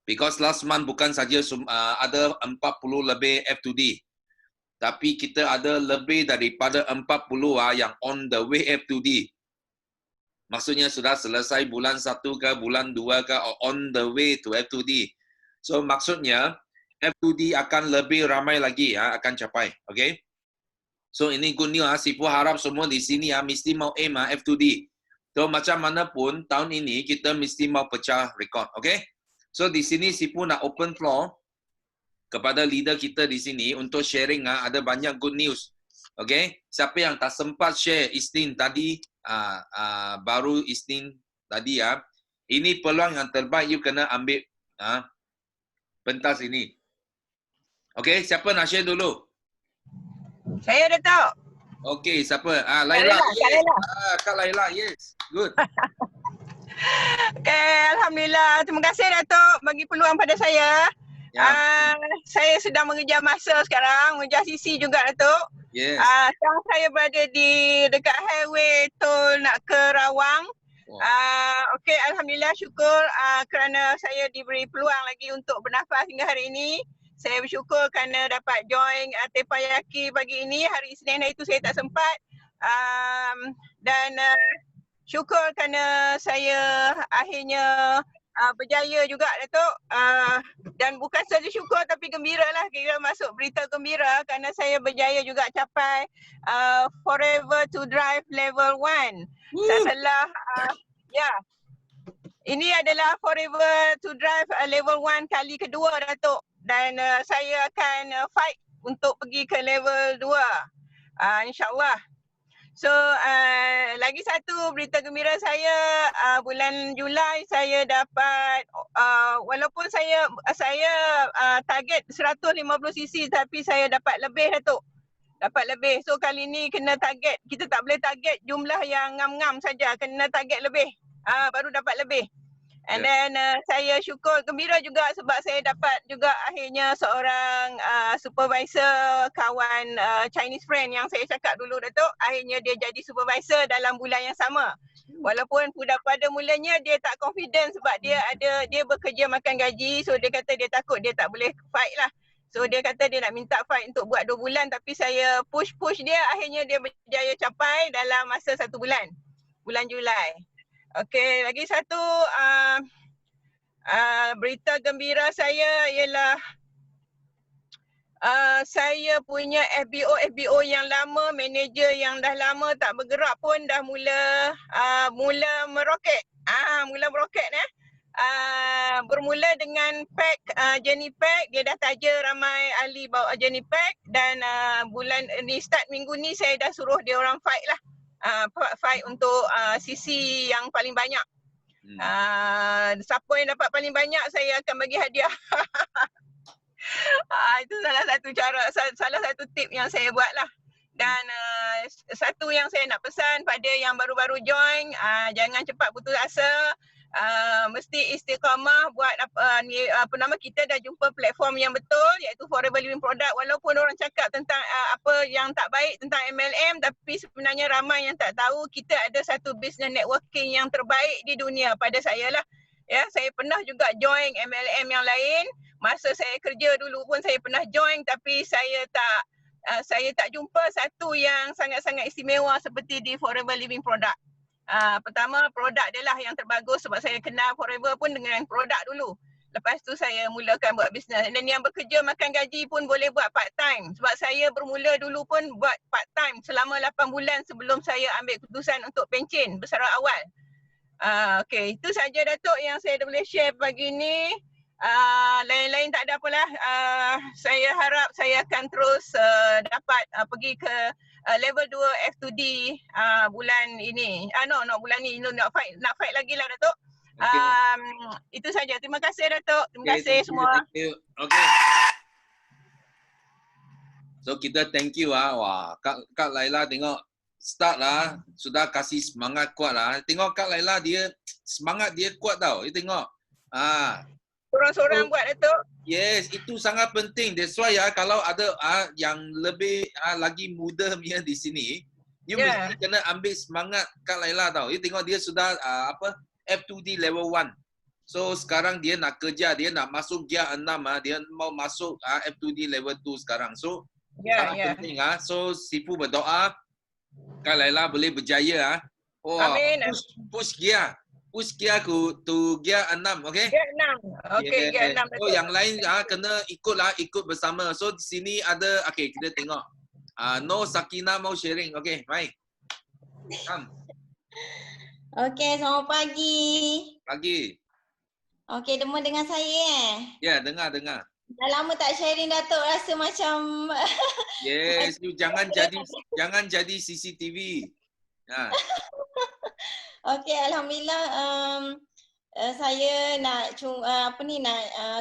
Because last month bukan saja ada 40 lebih F2D. Tapi kita ada lebih daripada 40 yang on the way F2D. Maksudnya sudah selesai bulan 1 ke bulan 2 ke on the way to F2D. So maksudnya F2D akan lebih ramai lagi akan capai. Okay? So ini good news. Sifu harap semua di sini mesti mau aim F2D. So macam mana pun tahun ini kita mesti mau pecah rekod. Okay? So di sini Sifu nak open floor kepada leader kita di sini untuk sharing ada banyak good news. Okay? Siapa yang tak sempat share Isnin tadi, baru Isnin tadi ini peluang yang terbaik you kena ambil pentas ini. Okay, siapa nak share dulu? Saya Datuk. Okay, siapa? Laila. Yes. Kak Laila, yes. Good. Okay, Alhamdulillah. Terima kasih Datuk bagi peluang pada saya. Saya sedang mengejar masa sekarang, mengejar sisi juga Datuk. Yes. Sekarang saya berada di dekat highway tol nak ke Rawang. Okey, Alhamdulillah syukur kerana saya diberi peluang lagi untuk bernafas hingga hari ini. Saya bersyukur kerana dapat join Tepayaki pagi ini. Hari Isnin itu saya tak sempat. Dan syukur kerana saya akhirnya berjaya juga Datuk. Dan bukan saja syukur tapi gembira lah, kira masuk berita gembira kerana saya berjaya juga capai Forever to Drive level 1. Setelah ini adalah Forever to Drive level 1 kali kedua Datuk. Dan saya akan fight untuk pergi ke level 2 insyaAllah. So lagi satu berita gembira saya, bulan Julai saya dapat walaupun saya target 150cc tapi saya dapat lebih Datuk. Dapat lebih. So kali ni kena target, kita tak boleh target jumlah yang ngam-ngam saja, kena target lebih. Baru dapat lebih. And then saya syukur, gembira juga sebab saya dapat juga akhirnya seorang supervisor kawan Chinese friend yang saya cakap dulu Datuk, akhirnya dia jadi supervisor dalam bulan yang sama. Walaupun pada mulanya dia tak confident sebab dia bekerja makan gaji, so dia kata dia takut dia tak boleh fight lah. So dia kata dia nak minta fight untuk buat 2 bulan tapi saya push dia, akhirnya dia berjaya capai dalam masa 1 bulan. Bulan Julai. Okey, lagi satu berita gembira saya ialah saya punya FBO yang lama, manager yang dah lama tak bergerak pun dah mula meroket. Mula meroket bermula dengan pack Jenny Pack, dia dah taja ramai ahli bawa Jenny Pack dan bulan ni start minggu ni saya dah suruh dia orang fight lah. Fight untuk sisi yang paling banyak. Siapa yang dapat paling banyak saya akan bagi hadiah. Itu salah satu cara, salah satu tip yang saya buat lah. Dan satu yang saya nak pesan pada yang baru-baru join, jangan cepat putus asa. Mesti istiqamah buat kita dah jumpa platform yang betul iaitu Forever Living Product. Walaupun orang cakap tentang apa yang tak baik tentang MLM, tapi sebenarnya ramai yang tak tahu kita ada satu business networking yang terbaik di dunia pada saya lah. Ya, saya pernah juga join MLM yang lain. Masa saya kerja dulu pun saya pernah join tapi saya tak jumpa satu yang sangat-sangat istimewa seperti di Forever Living Product. Pertama, produk dia lah yang terbagus sebab saya kenal Forever pun dengan produk dulu. Lepas tu saya mulakan buat bisnes. Dan yang bekerja makan gaji pun boleh buat part time. Sebab saya bermula dulu pun buat part time selama 8 bulan sebelum saya ambil keputusan untuk pencen bersara awal. Okey, itu saja Datuk yang saya boleh share pagi ni. Lain-lain tak ada apalah. Saya harap saya akan terus dapat pergi ke level 2 F2D bulan ini. Bulan ni nak fight lagi lah Datuk. Itu saja. Terima kasih Datuk. Terima kasih semua. Thank you. Okay. So kita thank you Wah, Kak Laila tengok start lah, sudah kasih semangat kuat lah. Tengok Kak Laila dia semangat dia kuat tau. You tengok. Sorang-sorang buat Datuk. Yes, itu sangat penting. That's why kalau ada yang lebih lagi muda punya di sini, you mesti kena ambil semangat Kak Laila tau. You tengok dia sudah F2D level 1. So sekarang dia nak kerja, dia nak masuk gear 6 dia mau masuk F2D level 2 sekarang. So Ya, sangat ya. penting So Sifu berdoa Kak Laila boleh berjaya Amin. push gear to gear 6, okay? Gear 6. Okey, gear 6 So betul. yang lain kena ikut bersama. So di sini ada kita tengok. No Sakina mau sharing. Okay, Mai. Come. Okey, selamat pagi. Pagi. Okey, demo dengan saya Ya, dengar. Dah lama tak sharing Datuk, rasa macam Yes, you jangan jadi CCTV. Ha. okey, alhamdulillah saya nak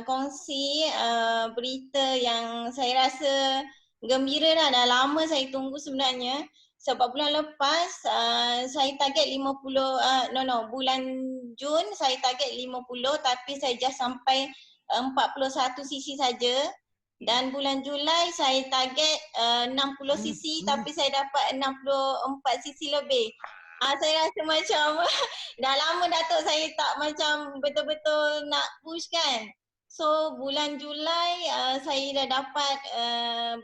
kongsi berita yang saya rasa gembira dah lama saya tunggu sebenarnya. Sebab bulan lepas saya target 50 bulan Jun saya target 50 tapi saya just sampai 41 cc saja. Dan bulan Julai saya target 60 cc tapi saya dapat 64 cc lebih. Saya rasa macam dah lama Datuk saya tak macam betul-betul nak push kan. So bulan Julai saya dah dapat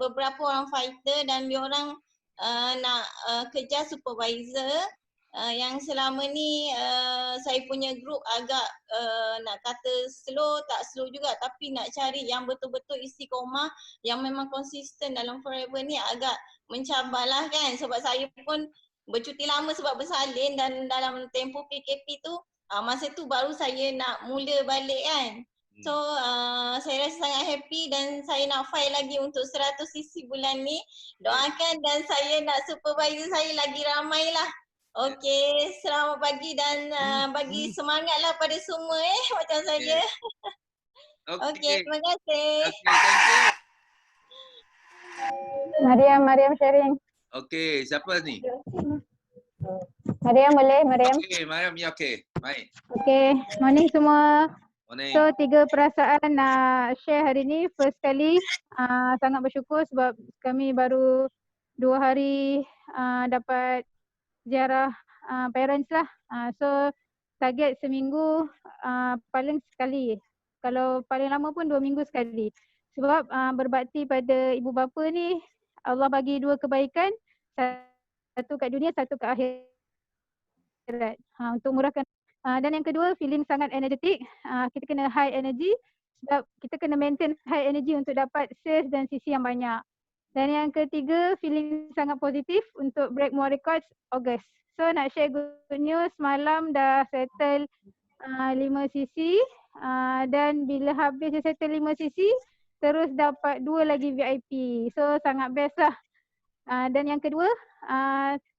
beberapa orang fighter dan diorang nak kerja supervisor yang selama ni saya punya group agak nak kata slow, tak slow juga tapi nak cari yang betul-betul istiqomah yang memang konsisten dalam forever ni agak mencabarlah kan sebab saya pun bercuti lama sebab bersalin dan dalam tempoh PKP tu masa tu baru saya nak mula balik kan. So saya rasa sangat happy dan saya nak fight lagi untuk 100 cc bulan ni. Doakan dan saya nak supervisor saya lagi ramai lah. Okey, selamat pagi dan bagi semangatlah pada semua macam saya. Okey, terima kasih. Okay, thank you. Mariam sharing. Okay, siapa ni? Mariam boleh, Mariam. Okay, Mariam ya okay. Baik. Okay, morning semua. Morning. So 3 perasaan nak share hari ni. First kali sangat bersyukur sebab kami baru 2 hari dapat ziarah parents lah. So target seminggu paling sekali. Kalau paling lama pun 2 minggu sekali. Sebab berbakti pada ibu bapa ni Allah bagi 2 kebaikan. Satu kat dunia, satu kat akhirat. Untuk murahkan. Dan yang kedua, feeling sangat energetik. Kita kena high energy sebab kita kena maintain high energy untuk dapat sales dan sisi yang banyak. Dan yang ketiga, feeling sangat positif untuk break more records Ogos. So nak share good news, malam dah settle 5 cc dan bila habis dia settle 5 cc, terus dapat 2 lagi VIP. So sangat best lah. Dan yang kedua,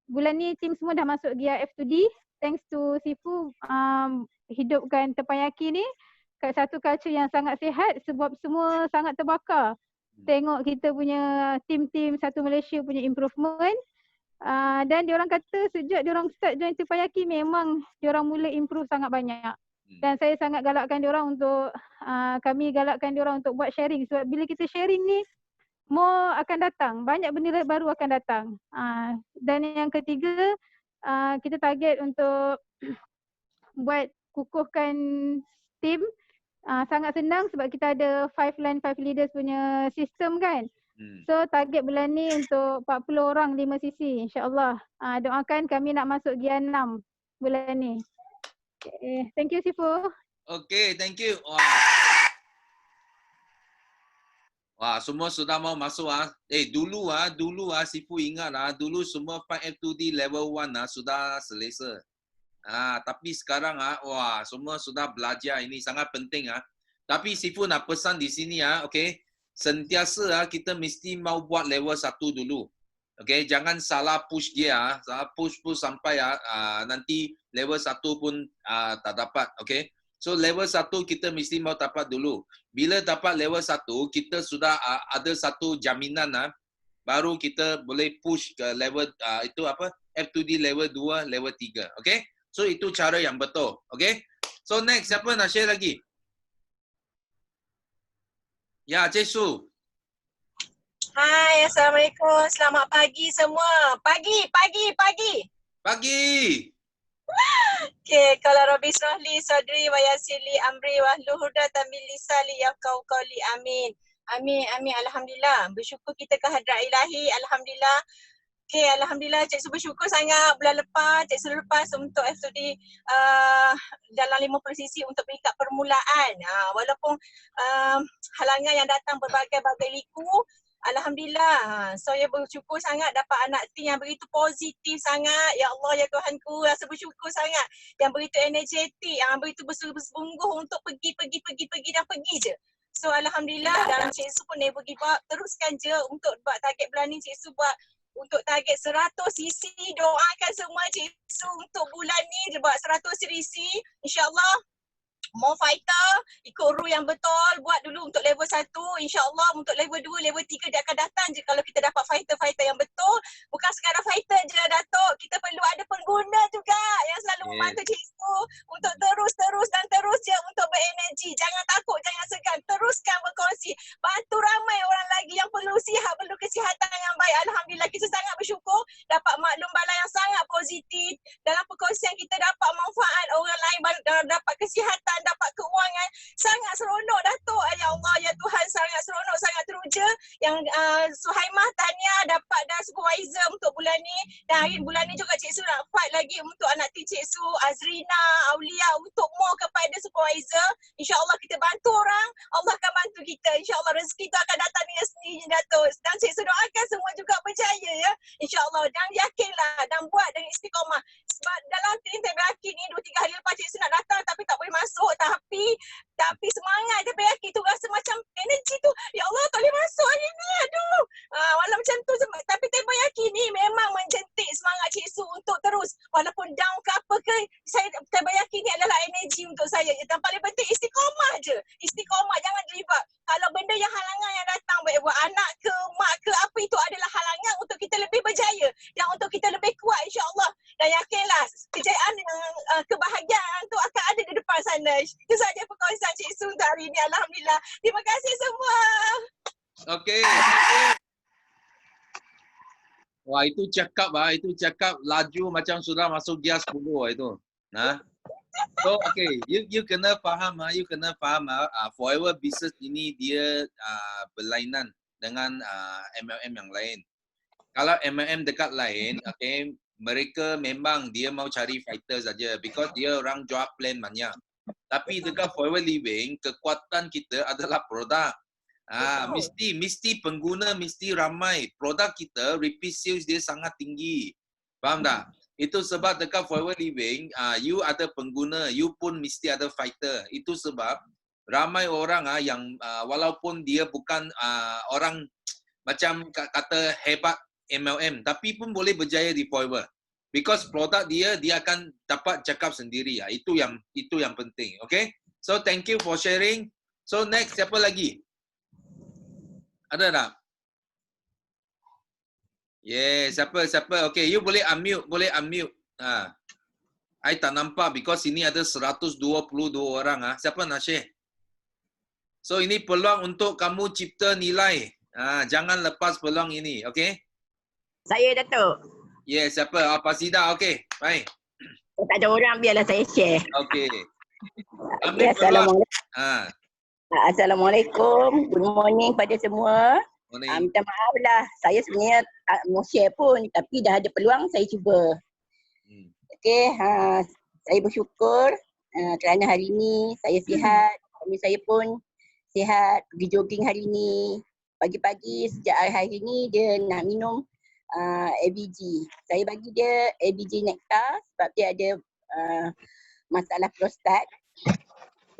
bulan ni tim semua dah masuk gear F2D. Thanks to Sifu hidupkan Teppanyaki ni kat satu culture yang sangat sihat sebab semua sangat terbakar. Tengok kita punya tim-tim satu Malaysia punya improvement. Dan diorang kata sejak diorang start join Teppanyaki memang diorang mula improve sangat banyak. Dan saya sangat galakkan diorang untuk kami galakkan diorang untuk buat sharing sebab bila kita sharing ni more akan datang, banyak benda baru akan datang. Dan yang ketiga, kita target untuk buat kukuhkan tim. Sangat senang sebab kita ada 5 line 5 leaders punya sistem kan. So target bulan ni untuk 40 orang 5 cc insyaAllah. Doakan kami nak masuk gear 6 bulan ni. Okay. Thank you Sifu. Okay, thank you. Wah, semua sudah mau masuk dulu Sifu ingat dulu semua 5F2D level 1 sudah selesai. Tapi sekarang wah, semua sudah belajar, ini sangat penting Tapi Sifu nak pesan di sini okey. Sentiasa kita mesti mau buat level 1 dulu. Okey, jangan salah push dia, salah push sampai nanti level 1 pun tak dapat, okey. So level 1 kita mesti mau dapat dulu. Bila dapat level 1, kita sudah ada satu jaminan baru kita boleh push ke level itu F2D level 2, level 3. Okay? So itu cara yang betul. Okay? So next, siapa nak share lagi? Ya, Cik Su. Hai, Assalamualaikum. Selamat pagi semua. Pagi. Pagi. Okay, kalau Robi Sohli, Sodri, Wayasili, Amri, Wahlu, Huda, Tamil, Lisali, yang kau kauli, amin. Amin, amin, Alhamdulillah. Bersyukur kita ke hadrat ilahi, Alhamdulillah. Okay, Alhamdulillah Cik Su bersyukur sangat bulan lepas, Cik Su lepas untuk FTD dalam 50 sisi untuk peringkat permulaan. Walaupun halangan yang datang berbagai-bagai liku, Alhamdulillah. Saya bersyukur sangat dapat anak tim yang begitu positif sangat. Ya Allah, ya Tuhanku, rasa bersyukur sangat. Yang begitu energetik, yang begitu bersungguh-sungguh untuk pergi dan pergi je. So Alhamdulillah, dan Cik Su pun never give up. Teruskan je untuk buat target bulan ni. Cik Su buat untuk target 100 sisi. Doakan semua Cik Su untuk bulan ni dia buat 100 sisi. InsyaAllah more fighter, ikut rule yang betul, buat dulu untuk level 1, insyaAllah untuk level 2, level 3 dia akan datang je kalau kita dapat fighter-fighter yang betul. Bukan sekadar fighter je Datuk, kita perlu ada pengguna juga yang selalu membantu Cik Su untuk terus je untuk berenergi. Jangan takut, jangan segan, teruskan berkongsi. Bantu ramai orang lagi yang perlu sihat, perlu kesihatan yang baik. Alhamdulillah kita sangat bersyukur dapat maklum bala yang sangat positif. Dalam perkongsian kita dapat manfaat orang lain, dapat kesihatan, dapat keuangan. Sangat seronok Datuk. Ya Allah, ya Tuhan, sangat seronok, sangat teruja. Yang Suhaimah tahniah dapat dah supervisor untuk bulan ni. Dan hari bulan ni juga Cik Su nak fight lagi untuk anak tim Cik Su, Azrina, Aulia untuk more kepada supervisor. InsyaAllah kita bantu orang, Allah akan bantu kita. InsyaAllah rezeki tu akan datang dengan sendirinya Datuk. Dan Cik Su doakan semua juga berjaya ya. InsyaAllah, dan yakinlah dan buat dengan istiqamah. Sebab dalam tim terbayaki ni 2-3 hari lepas Cik Su nak datang tapi tak boleh masuk. Tapi semangat terbayaki tu rasa macam energi tu. Ya Allah, tak boleh masuk hari ni. Aduh. Walau macam tu, tapi terbayaki ni memang menjentik semangat Cik Su untuk terus. Walaupun down ke apa ke, saya terbayaki ni adalah energi untuk saya. Dan paling penting istiqamah je. Istiqamah, jangan give up. Kalau benda yang halangan yang datang, baik buat anak ke, mak ke, apa itu adalah halangan untuk kita lebih berjaya. Dan untuk kita lebih kuat insyaAllah. Dan yakinlah kejayaan dan kebahagiaan tu akan ada di depan sana. Itu saja perkongsian Cik Su untuk hari ini. Alhamdulillah. Terima kasih semua. Okey. Wah, itu cakap laju macam sudah masuk gear 10 itu. Nah. So okay, you kena faham forever business ini dia berlainan dengan MLM yang lain. Kalau MLM dekat lain, okay, mereka memang dia mau cari fighter saja because dia orang jual plan banyak. Tapi dekat forever living, kekuatan kita adalah produk. Mesti pengguna mesti ramai. Produk kita repeat sales dia sangat tinggi. Faham tak? Itu sebab dekat forever living, you ada pengguna, you pun mesti ada fighter. Itu sebab ramai orang yang walaupun dia bukan orang macam kata hebat MLM, tapi pun boleh berjaya di forever. Because produk dia akan dapat cakap sendiri. Itu yang penting. Okay? So thank you for sharing. So next siapa lagi? Ada tak? Yes, siapa? Okay, you boleh unmute. I tak nampak because sini ada 122 orang. Siapa nak share? So ini peluang untuk kamu cipta nilai. Jangan lepas peluang ini, okay? Saya Datuk. Yes, siapa? Pasida, okay. Baik. Tak ada orang, biarlah saya share. Okay. Okay, Assalamualaikum. Good morning pada semua. Minta maaf lah, saya sebenarnya tak mau share pun, tapi dah ada peluang saya cuba. Okay, saya bersyukur kerana hari ini saya sihat, suami saya pun sihat, pergi jogging hari ini. Pagi-pagi sejak hari ini dia nak minum ABG. Saya bagi dia ABG Nectar sebab dia ada masalah prostat.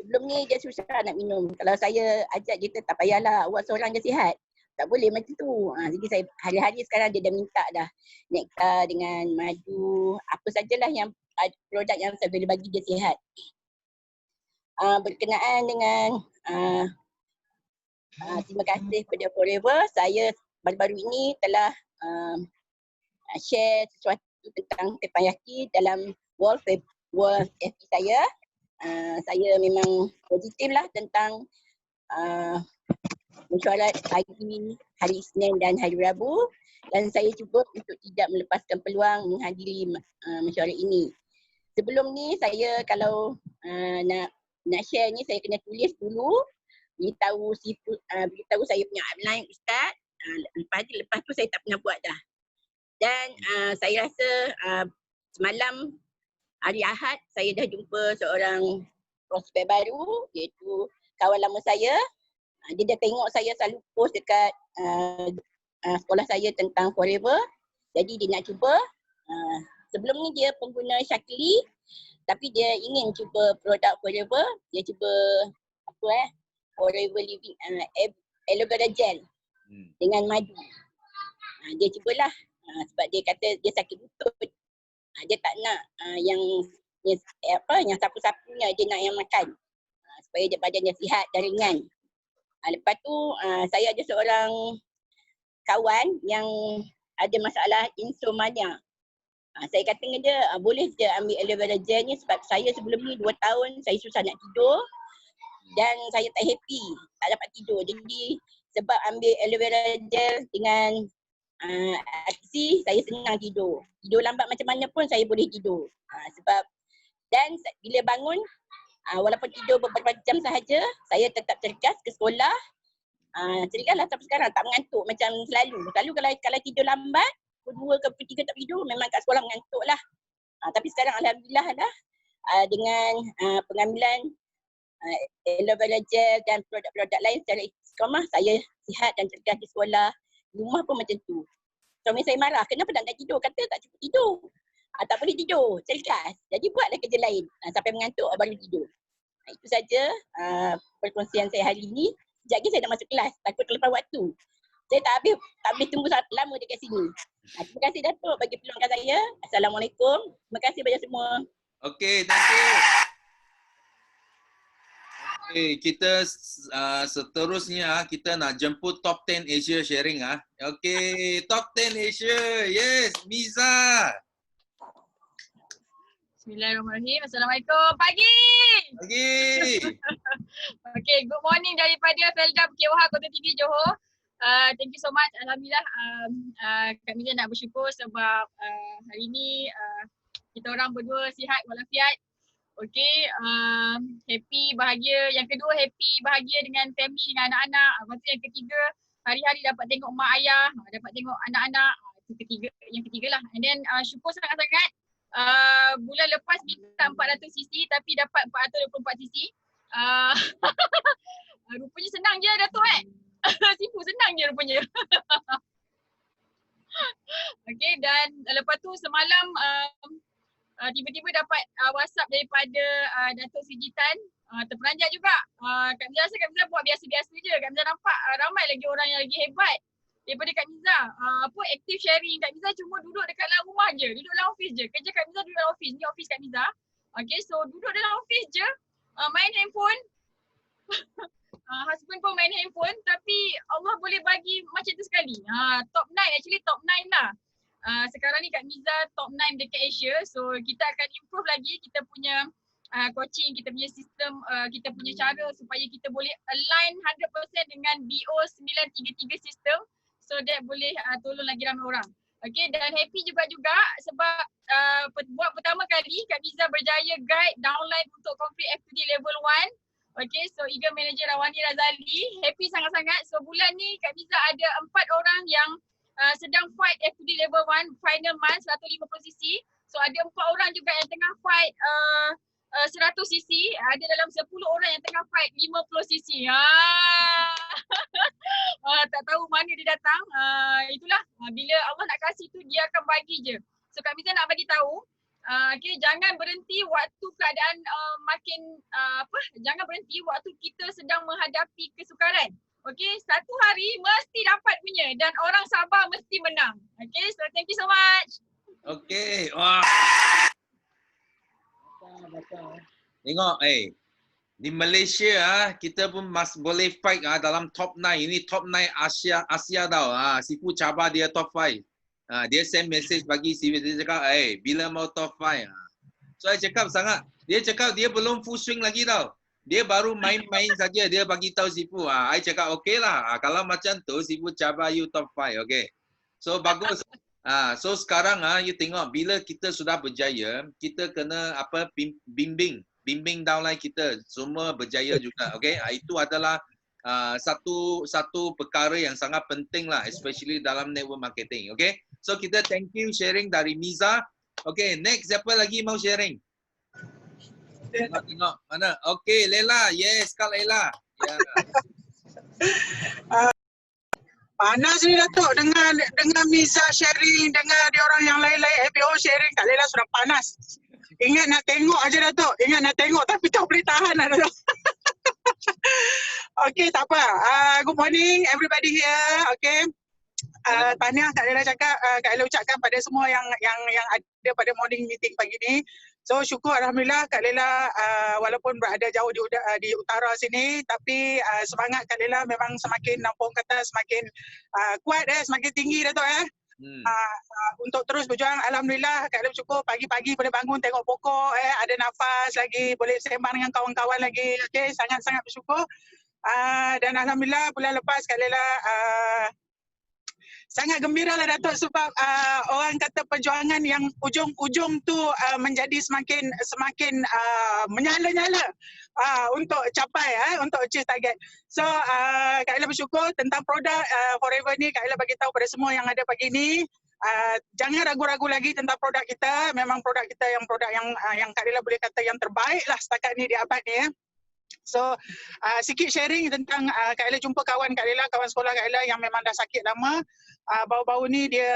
Sebelum ni dia susah nak minum. Kalau saya ajak dia tak payahlah, awak seorang je sihat. Tak boleh macam tu. Jadi saya hari-hari sekarang dia dah minta dah nektar dengan madu, apa sajalah yang produk yang saya boleh bagi dia sihat. Berkenaan dengan terima kasih kepada Forever, saya baru-baru ini telah share sesuatu tentang Teppanyaki dalam wall FB saya. Saya memang positif lah tentang mesyuarat hari Isnin dan hari Rabu, dan saya cuba untuk tidak melepaskan peluang menghadiri mesyuarat ini. sebelum ni saya kalau nak share ni saya kena tulis dulu, beritahu saya punya upline ustaz. Lepas tu saya tak pernah buat dah. Dan saya rasa semalam hari Ahad saya dah jumpa seorang prospek baru iaitu kawan lama saya. Dia dah tengok saya selalu post dekat sekolah saya tentang Forever. Jadi dia nak cuba. Sebelum ni dia pengguna Shaklee tapi dia ingin cuba produk Forever. Dia cuba Forever Living Aloe Vera Gel dengan madu. Dia cubalah sebab dia kata dia sakit lutut. Dia tak nak yang sapu-sapunya, dia nak yang makan supaya dia badannya sihat dan ringan. Lepas tu saya ada seorang kawan yang ada masalah insomnia. Saya kata dengan dia, boleh je ambil aloe vera gel ni sebab saya sebelum ni 2 tahun saya susah nak tidur dan saya tak happy, tak dapat tidur. Jadi sebab ambil aloe vera gel dengan aksi, saya senang tidur. Tidur lambat macam mana pun saya boleh tidur. Sebab dan bila bangun, walaupun tidur beberapa jam sahaja, saya tetap cergas ke sekolah. Cergaslah sampai sekarang, tak mengantuk macam selalu. Selalu kalau tidur lambat, pukul 2 ke pukul 3 tak tidur, memang kat sekolah mengantuk lah. Tapi sekarang alhamdulillah lah dengan pengambilan aloe vera gel dan produk-produk lain secara istiqamah, saya sihat dan cergas di sekolah. Rumah pun macam tu. Suami saya marah, kenapa tak nak tidur? Kata tak cukup tidur. Tak boleh tidur, cergas. Jadi buatlah kerja lain. Sampai mengantuk baru tidur. Itu saja perkongsian saya hari ini. Sekejap lagi saya nak masuk kelas, takut terlepas waktu. Saya tak habis tunggu lama dekat sini. Terima kasih Datuk bagi peluangkan saya. Assalamualaikum. Terima kasih banyak semua. Okay, thank you. Okay, kita seterusnya kita nak jemput Top 10 Asia sharing Okay, Top 10 Asia. Yes, Miza. Bismillahirrahmanirrahim. Assalamualaikum. Pagi. Okay, good morning daripada Felda Bukit Wahab, Kota Tinggi, Johor. Thank you so much. Alhamdulillah kami nak bersyukur sebab hari ni kita orang berdua sihat walafiat. Okay, happy, bahagia. Yang kedua, happy, bahagia dengan family, dengan anak-anak. Lepas tu yang ketiga, hari-hari dapat tengok mak ayah, dapat tengok anak-anak. Itu yang ketiga lah. And then syukur sangat-sangat. Bulan lepas minta 400cc tapi dapat 424 cc. Rupanya senang je Datuk Sifu senang je rupanya. Okay, dan lepas tu semalam tiba-tiba dapat WhatsApp daripada Datuk Sijitan. Terperanjat juga. Kak Miza rasa Kak Miza buat biasa-biasa je. Kak Miza nampak ramai lagi orang yang lagi hebat daripada Kak Miza. Active sharing. Kak Miza cuma duduk dekat dalam rumah je. Duduk dalam office je. Kerja Kak Miza duduk dalam office. Ni office Kak Miza. Okay, so duduk dalam office je. Main handphone. Husband pun main handphone tapi Allah boleh bagi macam tu sekali. Top 9 actually top 9 lah. Sekarang ni Kak Miza top 9 dekat Asia. So kita akan improve lagi kita punya coaching, kita punya sistem, kita punya cara supaya kita boleh align 100% dengan BO 933 sistem. So that boleh tolong lagi ramai orang. Okay, dan happy juga sebab buat pertama kali Kak Miza berjaya guide downline untuk complete F2D level 1. Okay, so Eagle Manager Rawani Razali. Happy sangat-sangat. So bulan ni Kak Miza ada 4 orang yang sedang fight F2D level 1 final month 150cc. So ada 4 orang juga yang tengah fight 100cc. Ada dalam 10 orang yang tengah fight 50cc. Tak tahu mana dia datang. Itulah bila Allah nak kasih tu dia akan bagi je. So Kak Miza nak bagi tahu okay, jangan berhenti waktu keadaan jangan berhenti waktu kita sedang menghadapi kesukaran. Okay, satu hari mesti dapat punya dan orang sabar mesti menang. Okay, so thank you so much. Okay, wah. Tengok, di Malaysia kita pun boleh fight dalam top 9. Ini top 9 Asia tau. Sifu cabar dia top 5. Dia send message bagi Sifu, dia cakap, bila mau top 5? So saya cakap sangat, dia cakap dia belum full swing lagi tau. Dia baru main-main saja, dia bagi tahu Sifu. I cakap okey lah. Kalau macam tu Sifu cabar you top 5, okay. So bagus. So sekarang you tengok bila kita sudah berjaya, kita kena apa bimbing downline kita semua berjaya juga. Okay, itu adalah satu perkara yang sangat penting lah, especially dalam network marketing. Okay, so kita thank you sharing dari Miza. Okay, next siapa lagi mau sharing? Tengok mana? Okay, Lela. Yes, Kak Lela. Yeah. Panas ni Datuk dengan Miza sharing, dengan dia orang yang lain-lain APO sharing, Kak Lela sudah panas. Ingat nak tengok aja Datuk, ingat nak tengok tapi tak boleh tahan lah Datuk. Okay, tak apa. Good morning everybody here. Okay. Tahniah Kak Lela cakap, Kak Lela ucapkan pada semua yang ada pada morning meeting pagi ni. So syukur Alhamdulillah Kak Lela walaupun berada jauh di utara sini, tapi semangat Kak Lela memang semakin nampung kata semakin kuat semakin tinggi Datuk untuk terus berjuang. Alhamdulillah Kak Lela bersyukur pagi-pagi boleh bangun tengok pokok ada nafas lagi, boleh sembang dengan kawan-kawan lagi. Okay, sangat-sangat bersyukur. Dan Alhamdulillah bulan lepas Kak Lela sangat gembira lah Datuk sebab orang kata perjuangan yang ujung-ujung tu menjadi semakin menyala-nyala untuk capai untuk achieve target. So Kak Ella bersyukur tentang produk Forever ni. Kak Ella bagi tahu pada semua yang ada pagi ni, jangan ragu-ragu lagi tentang produk kita. Memang produk kita produk yang Kak Ella boleh kata yang terbaik lah setakat ni di abad ni So sikit sharing tentang Kak Ella jumpa kawan Kak Ella, kawan sekolah Kak Ella yang memang dah sakit lama. Baru-baru ni dia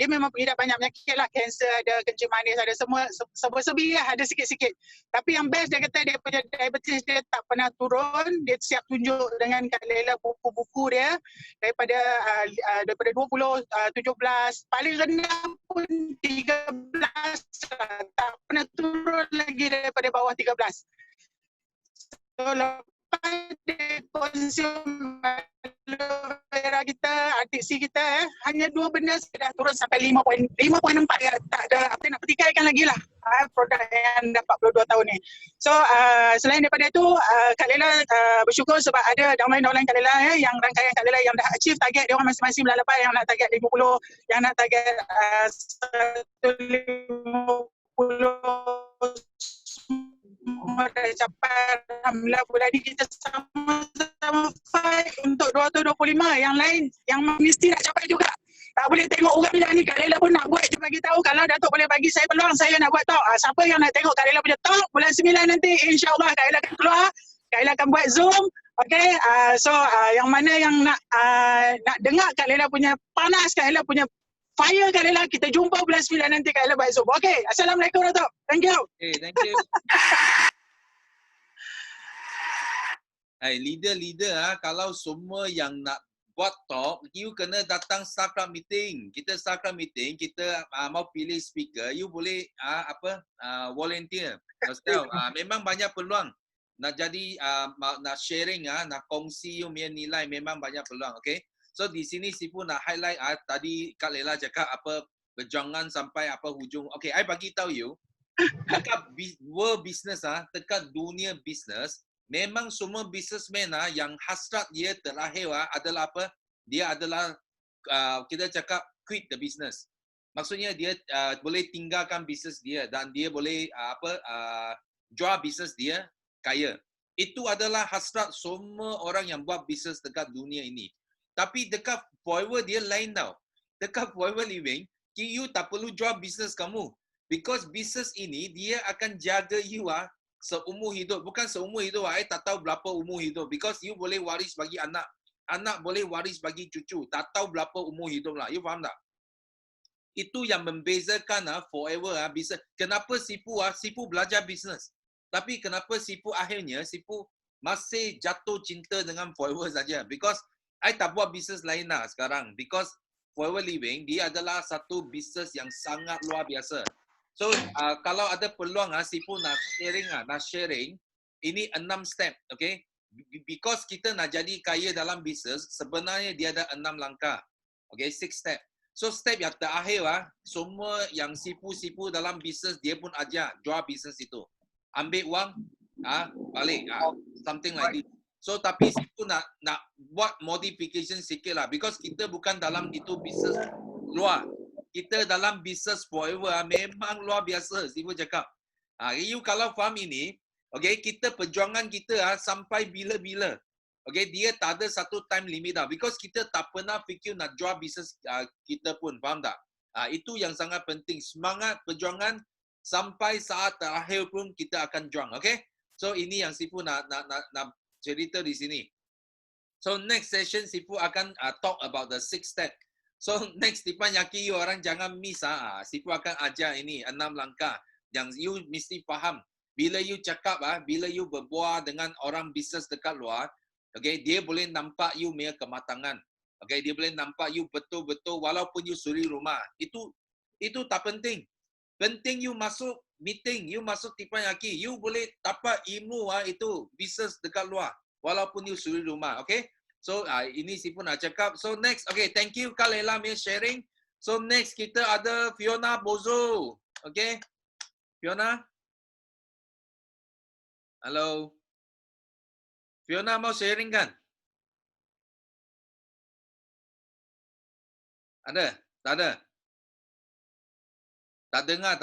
memang mengidap banyak penyakit lah, kanser, ada kencing manis, ada semua serba-serbi lah, ada sikit-sikit. Tapi yang best dia kata dia punya diabetes dia tak pernah turun. Dia siap tunjuk dengan Kak Ella buku-buku dia daripada 20, 17, paling rendah pun 13, tak pernah turun lagi daripada bawah 13. So lepas dia konsum aloe vera kita, RTC kita hanya 2 benda sudah turun sampai 5.4 dia tak ada apa nak pertikaikan lagi lah produk yang dah 42 tahun ni. So selain daripada itu Kak Lela bersyukur sebab ada downline Kak Lela yang rangkaian Kak Lela yang dah achieve target dia orang masing-masing bulan lepas, yang nak target 50, yang nak target 150 semua dah capai. Alhamdulillah bulan ni kita sama-sama fight untuk 225. Yang lain yang mesti nak capai juga. Tak boleh tengok orang bilang ni Kak Lela pun nak buat je bagi tahu. Kalau Datuk boleh bagi saya peluang, saya nak buat talk. Siapa yang nak tengok Kak Lela punya talk bulan 9 nanti, insya-Allah Kak Lela akan keluar. Kak Lela akan buat Zoom. Okay, so yang mana yang nak dengar Kak Lela punya panas, Kak Lela punya fire Kak Lela, kita jumpa bulan 9 nanti Kak Lela buat Zoom. Okay, Assalamualaikum Datuk. Thank you. Okay, thank you. Leader, kalau semua yang nak buat talk, you kena datang startup meeting. Kita startup meeting, kita mau pilih speaker, you boleh volunteer. Memang banyak peluang nak jadi nak sharing, nak kongsi you punya nilai, memang banyak peluang. Okay, so di sini Sifu nak highlight tadi Kak Lela cakap berjangan sampai hujung. Okay, I bagi tahu you dekat world business, dekat dunia business, memang semua businessman yang hasrat dia terakhir adalah apa? Dia adalah kita cakap quit the business. Maksudnya dia boleh tinggalkan bisnes dia dan dia boleh jual bisnes dia kaya. Itu adalah hasrat semua orang yang buat bisnes dekat dunia ini. Tapi dekat Forever dia lain tau. Dekat Forever Living, you tak perlu jual bisnes kamu. Because bisnes ini dia akan jaga you seumur hidup. Bukan seumur hidup, tak tahu berapa umur hidup. Because you boleh waris bagi anak. Anak boleh waris bagi cucu. Tak tahu berapa umur hidup lah. You faham tak? Itu yang membezakan Forever bisnes. Kenapa Sifu belajar bisnes. Tapi kenapa Sifu akhirnya masih jatuh cinta dengan Forever saja. Because I tak buat bisnes lain sekarang. Because Forever Living dia adalah satu bisnes yang sangat luar biasa. So kalau ada peluang Sifu nak sharing, ini 6 step, okay? Because kita nak jadi kaya dalam bisnes, sebenarnya dia ada 6 langkah. Okay, 6 step. So step yang terakhir semua yang Sifu dalam bisnes dia pun ajar jual bisnes itu. Ambil wang, balik, something like this. So tapi Sifu nak buat modification sikit lah, because kita bukan dalam itu bisnes luar. Kita dalam business forever memang luar biasa, Sifu cakap. You kalau faham ini, okay, kita perjuangan kita sampai bila-bila. Okay, dia tak ada satu time limit because kita tak pernah fikir nak jual business kita pun, faham tak? Itu yang sangat penting. Semangat perjuangan sampai saat terakhir pun kita akan juang, okay? So ini yang Sifu nak cerita di sini. So next session Sifu akan talk about the 6 step. So next Tipan yakin you orang jangan miss Sifu akan ajar ini 6 langkah yang you mesti faham. Bila you cakap bila you berbual dengan orang bisnes dekat luar, okay, dia boleh nampak you punya kematangan. Okay, dia boleh nampak you betul-betul walaupun you suri rumah. Itu tak penting. Penting you masuk meeting, you masuk Tipan yakin, you boleh dapat ilmu itu bisnes dekat luar walaupun you suri rumah. Okay? So ini Sifu nak cakap. So next, okay, thank you Kak Lela punya sharing. So next kita ada Fiona Bozo. Okay, Fiona. Hello. Fiona mau sharing kan? Ada? Tak ada? Tak dengar.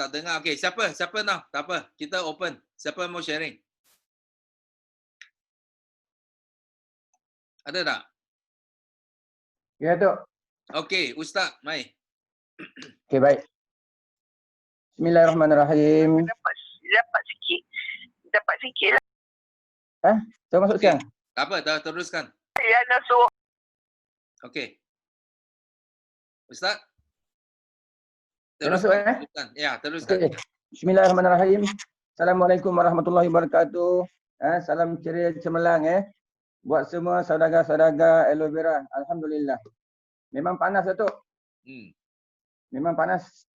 Okay, siapa nak? Tak apa, kita open. Siapa mau sharing? Ada tak? Ya, Tok. Okey, Ustaz, mai. Okey, baik. Bismillahirrahmanirrahim. Dapat sikit lah. Saya masuk siang. Tak apa, dah teruskan. Ya, Nasuk. Okey. Ustaz? Saya masuk Teruskan. Ya, teruskan. Okey. Bismillahirrahmanirrahim. Assalamualaikum warahmatullahi wabarakatuh. Salam ceria cemerlang buat semua saudara-saudara aloe vera. Alhamdulillah. Memang panas Datuk. Memang panas.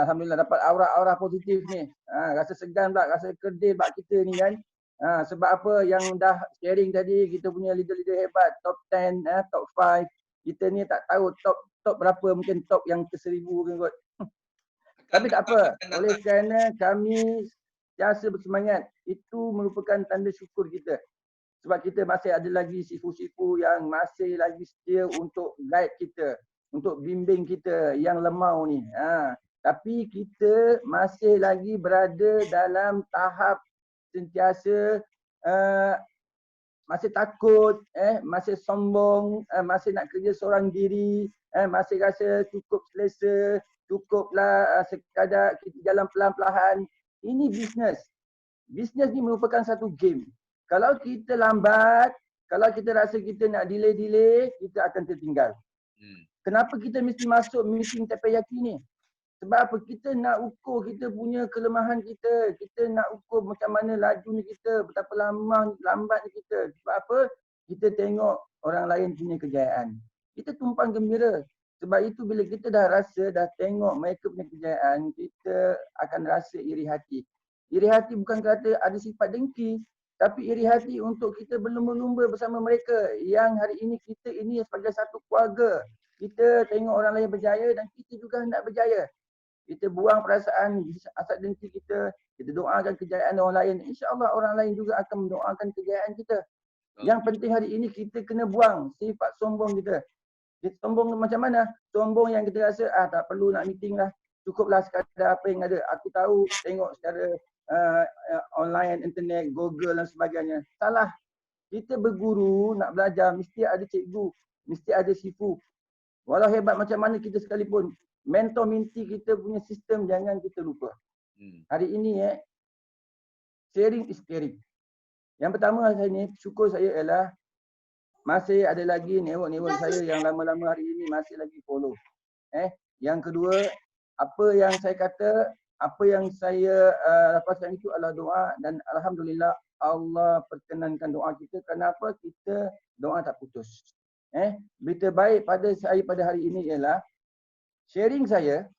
Alhamdulillah dapat aura-aura positif ni. Rasa segan pula, rasa kerdil pula kita ni kan. Sebab apa yang dah sharing tadi, kita punya leader-leader hebat, top 10, top 5. Kita ni tak tahu top berapa, mungkin top yang ke-1000 kot. Tapi tak apa. Oleh kerana kami biasa bersemangat, itu merupakan tanda syukur kita. Sebab kita masih ada lagi sifu-sifu yang masih lagi setia untuk guide kita, untuk bimbing kita yang lemau ni. Tapi kita masih lagi berada dalam tahap sentiasa masih takut, masih sombong, masih nak kerja seorang diri, masih rasa cukup selesa, cukuplah sekadar kita jalan pelan-pelan. Ini bisnes. Bisnes ni merupakan satu game. Kalau kita lambat, kalau kita rasa kita nak delay, kita akan tertinggal. Kenapa kita mesti masuk meeting Teppanyaki ni? Sebab apa? Kita nak ukur kita punya kelemahan kita. Kita nak ukur macam mana lajunya kita, betapa lambatnya kita. Sebab apa? Kita tengok orang lain punya kejayaan. Kita tumpang gembira. Sebab itu bila kita dah tengok mereka punya kejayaan, kita akan rasa iri hati. Iri hati bukan kata ada sifat dengki, tapi iri hati untuk kita berlumba-lumba bersama mereka yang hari ini kita ini sebagai satu keluarga. Kita tengok orang lain berjaya dan kita juga hendak berjaya. Kita buang perasaan asal dengki kita doakan kejayaan orang lain. InsyaAllah orang lain juga akan mendoakan kejayaan kita. Yang penting hari ini kita kena buang sifat sombong kita. Kita sombong macam mana? Sombong yang kita rasa tak perlu nak meeting lah. Cukuplah sekadar apa yang ada. Aku tahu tengok secara online, internet, Google dan sebagainya. Salah. Kita berguru, nak belajar, mesti ada cikgu, mesti ada sifu. Walau hebat macam mana kita sekalipun, mentor minti kita punya sistem jangan kita lupa. Hari ini sharing is caring. Yang pertama saya ni, syukur saya ialah masih ada lagi network saya yang lama-lama hari ini masih lagi follow. Yang kedua, apa yang saya kata, apa yang saya lepaskan itu adalah doa dan alhamdulillah Allah perkenankan doa kita. Kenapa? Kita doa tak putus. Berita baik pada saya pada hari ini ialah sharing saya,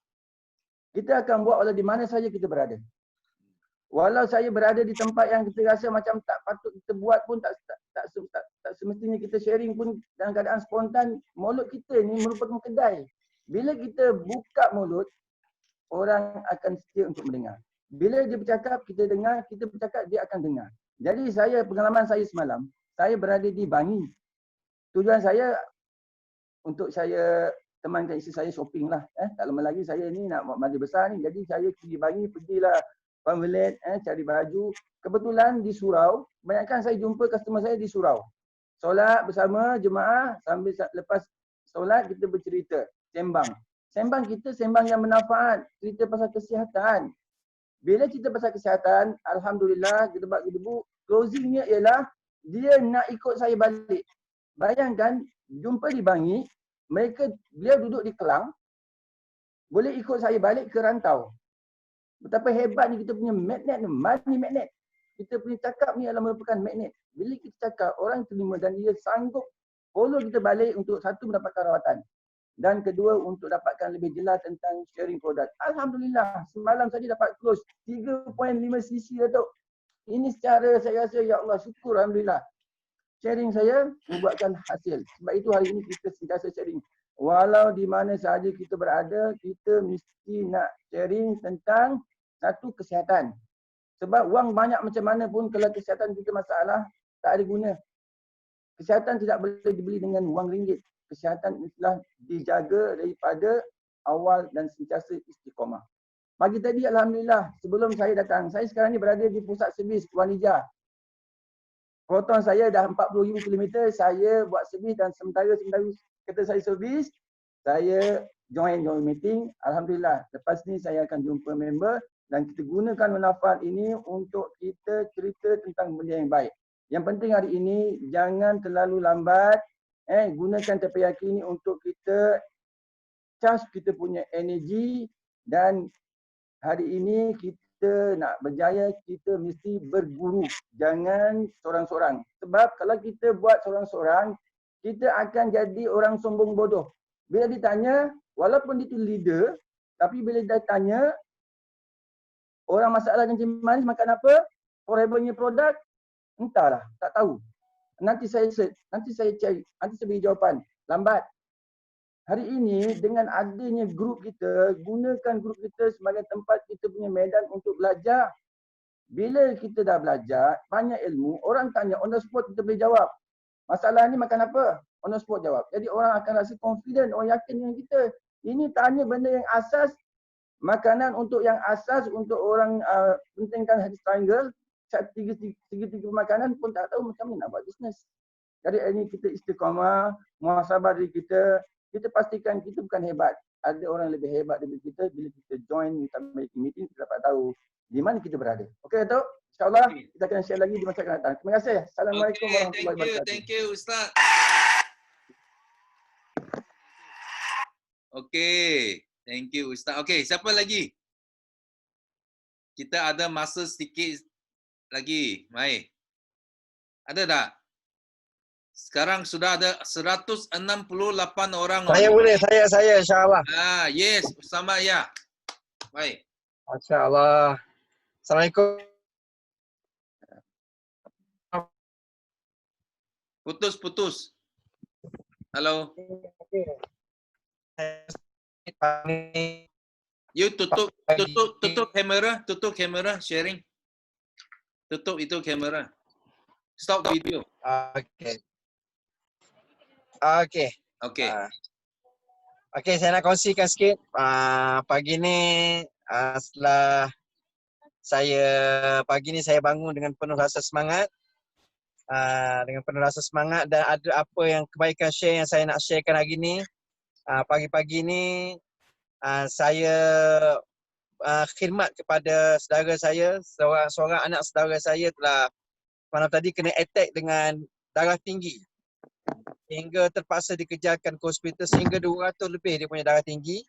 kita akan buat walau di mana saja kita berada. Walau saya berada di tempat yang kita rasa macam tak patut kita buat pun, tak semestinya kita sharing pun dalam keadaan spontan. Mulut kita ni merupakan kedai. Bila kita buka mulut, orang akan setia untuk mendengar. Bila dia bercakap, kita dengar, kita bercakap, dia akan dengar. Jadi pengalaman saya semalam, saya berada di Bangi. Tujuan saya untuk saya temankan isteri saya shopping lah. Tak lama lagi saya ni nak buat majlis besar ni. Jadi saya pergilah pambelet, cari baju. Kebetulan di surau, kebanyakan saya jumpa customer saya di surau. Solat bersama jemaah, sambil lepas solat kita bercerita, sembang. Sembang kita sembang yang bermanfaat, cerita pasal kesihatan. Bila cerita pasal kesihatan, alhamdulillah, gedebak-gedebuk, closingnya ialah dia nak ikut saya balik. Bayangkan, jumpa di Bangi, beliau duduk di Kelang, boleh ikut saya balik ke rantau. Betapa hebat ni kita punya magnet ni, money magnet. Kita punya cakap ni adalah merupakan magnet. Bila kita cakap, orang terima dan dia sanggup follow kita balik untuk satu mendapatkan rawatan. Dan kedua untuk dapatkan lebih jelas tentang sharing produk. Alhamdulillah, semalam saja dapat close 3.5 cc Datuk. Ini secara saya rasa, ya Allah, syukur Alhamdulillah. Sharing saya membuatkan hasil. Sebab itu hari ini kita sentiasa sharing. Walau di mana sahaja kita berada, kita mesti nak sharing tentang satu kesihatan. Sebab wang banyak macam mana pun kalau kesihatan kita masalah, tak ada guna. Kesihatan tidak boleh dibeli dengan wang ringgit. Kesihatan telah dijaga daripada awal dan sentiasa istiqamah. Pagi tadi Alhamdulillah, sebelum saya datang, saya sekarang ni berada di pusat servis Wan Hijau. Proton saya dah 40,000 km, saya buat servis dan sementara kata saya servis, saya join meeting. Alhamdulillah, lepas ni saya akan jumpa member dan kita gunakan manfaat ini untuk kita cerita tentang benda yang baik. Yang penting hari ini, jangan terlalu lambat. Gunakan terpeyaki ini untuk kita charge kita punya energi dan hari ini kita nak berjaya, kita mesti berguru. Jangan seorang-seorang. Sebab kalau kita buat seorang-seorang, kita akan jadi orang sombong bodoh. Bila ditanya, walaupun dia tu leader, tapi bila dia tanya, orang masalah kencing manis makan apa? Forever-nya produk, entahlah, tak tahu. Nanti saya search, nanti saya cari, nanti saya beri jawapan. Lambat. Hari ini dengan adanya grup kita, gunakan grup kita sebagai tempat kita punya medan untuk belajar. Bila kita dah belajar, banyak ilmu, orang tanya on the spot kita boleh jawab. Masalah ni makan apa? On the spot jawab. Jadi orang akan rasa confident, orang yakin dengan kita. Ini tanya benda yang asas, makanan untuk yang asas untuk orang pentingkan hadis triangle. Tiga-tiga makanan pun tak tahu macam mana nak buat bisnes. Jadi ini kita istiqamah, muhasabah diri kita. Kita pastikan kita bukan hebat. Ada orang lebih hebat daripada kita. Bila kita join meeting, kita dapat tahu di mana kita berada. Okey Datuk? InsyaAllah kita akan share lagi di masa akan datang. Terima kasih. Assalamualaikum warahmatullahi wabarakatuh. Thank you Ustaz. Okey. Thank you Ustaz. Okey, siapa lagi? Kita ada masa sedikit lagi, Mai. Ada tak? Sekarang sudah ada 168 orang. Saya boleh, saya insya-Allah. Yes, bersama ya. Baik. Masya-Allah. Assalamualaikum. Putus. Halo. You tutup kamera sharing. Tutup itu kamera. Stop video. Okey, saya nak kongsikan sikit. Pagi ni setelah pagi ni saya bangun dengan penuh rasa semangat. Dan ada apa yang kebaikan share yang saya nak sharekan hari ni. Pagi-pagi ni saya khidmat kepada saudara saya, seorang anak saudara saya telah malam tadi kena attack dengan darah tinggi. Hingga terpaksa dikejarkan ke hospital sehingga 200 lebih dia punya darah tinggi.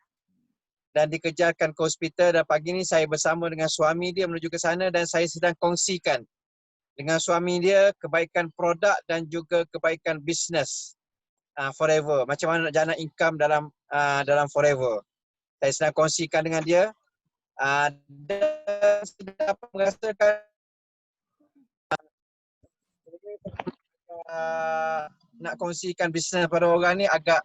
Dan dikejarkan ke hospital dan pagi ni saya bersama dengan suami dia menuju ke sana dan saya sedang kongsikan dengan suami dia kebaikan produk dan juga kebaikan bisnes Forever. Macam mana nak jana income dalam Forever. Saya sedang kongsikan dengan dia. Dan saya dapat merasakan nak kongsikan bisnes pada orang ni agak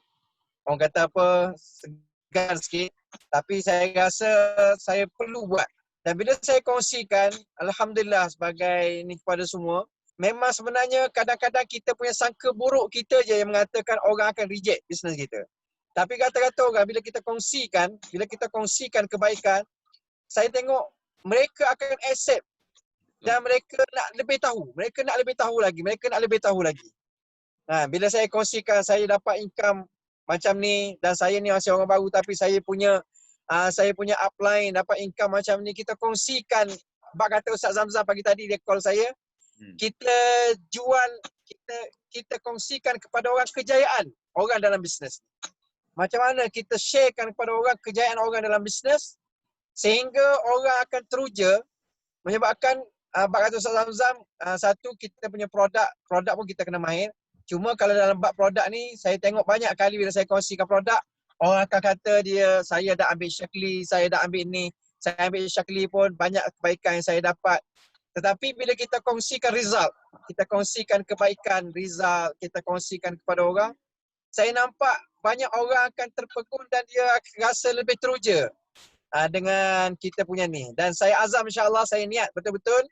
orang kata apa segan sikit, tapi saya rasa saya perlu buat. Dan bila saya kongsikan, alhamdulillah sebagai ni kepada semua, memang sebenarnya kadang-kadang kita punya sangka buruk kita je yang mengatakan orang akan reject bisnes kita. Tapi kata-kata orang bila kita kongsikan kebaikan, saya tengok mereka akan accept dan mereka nak lebih tahu. Mereka nak lebih tahu lagi. Bila saya kongsikan saya dapat income macam ni dan saya ni masih orang baru tapi saya punya upline dapat income macam ni, kita kongsikan. Bak kata Ustaz Zamzam pagi tadi dia call saya. Kita jual, kita kongsikan kepada orang kejayaan orang dalam bisnes. Macam mana kita sharekan kepada orang kejayaan orang dalam bisnes sehingga orang akan teruja menyebabkan bak kata Ustaz Zamzam, satu kita punya produk pun kita kena mahir. Cuma kalau dalam bab produk ni saya tengok banyak kali bila saya kongsikan produk, orang akan kata dia, saya dah ambil Shaklee, saya dah ambil ni, saya ambil Shaklee pun banyak kebaikan yang saya dapat. Tetapi bila kita kongsikan result, kita kongsikan kebaikan, result, kita kongsikan kepada orang, saya nampak banyak orang akan terpegun dan dia rasa lebih teruja dengan kita punya ni. Dan saya azam insya-Allah, saya niat betul-betul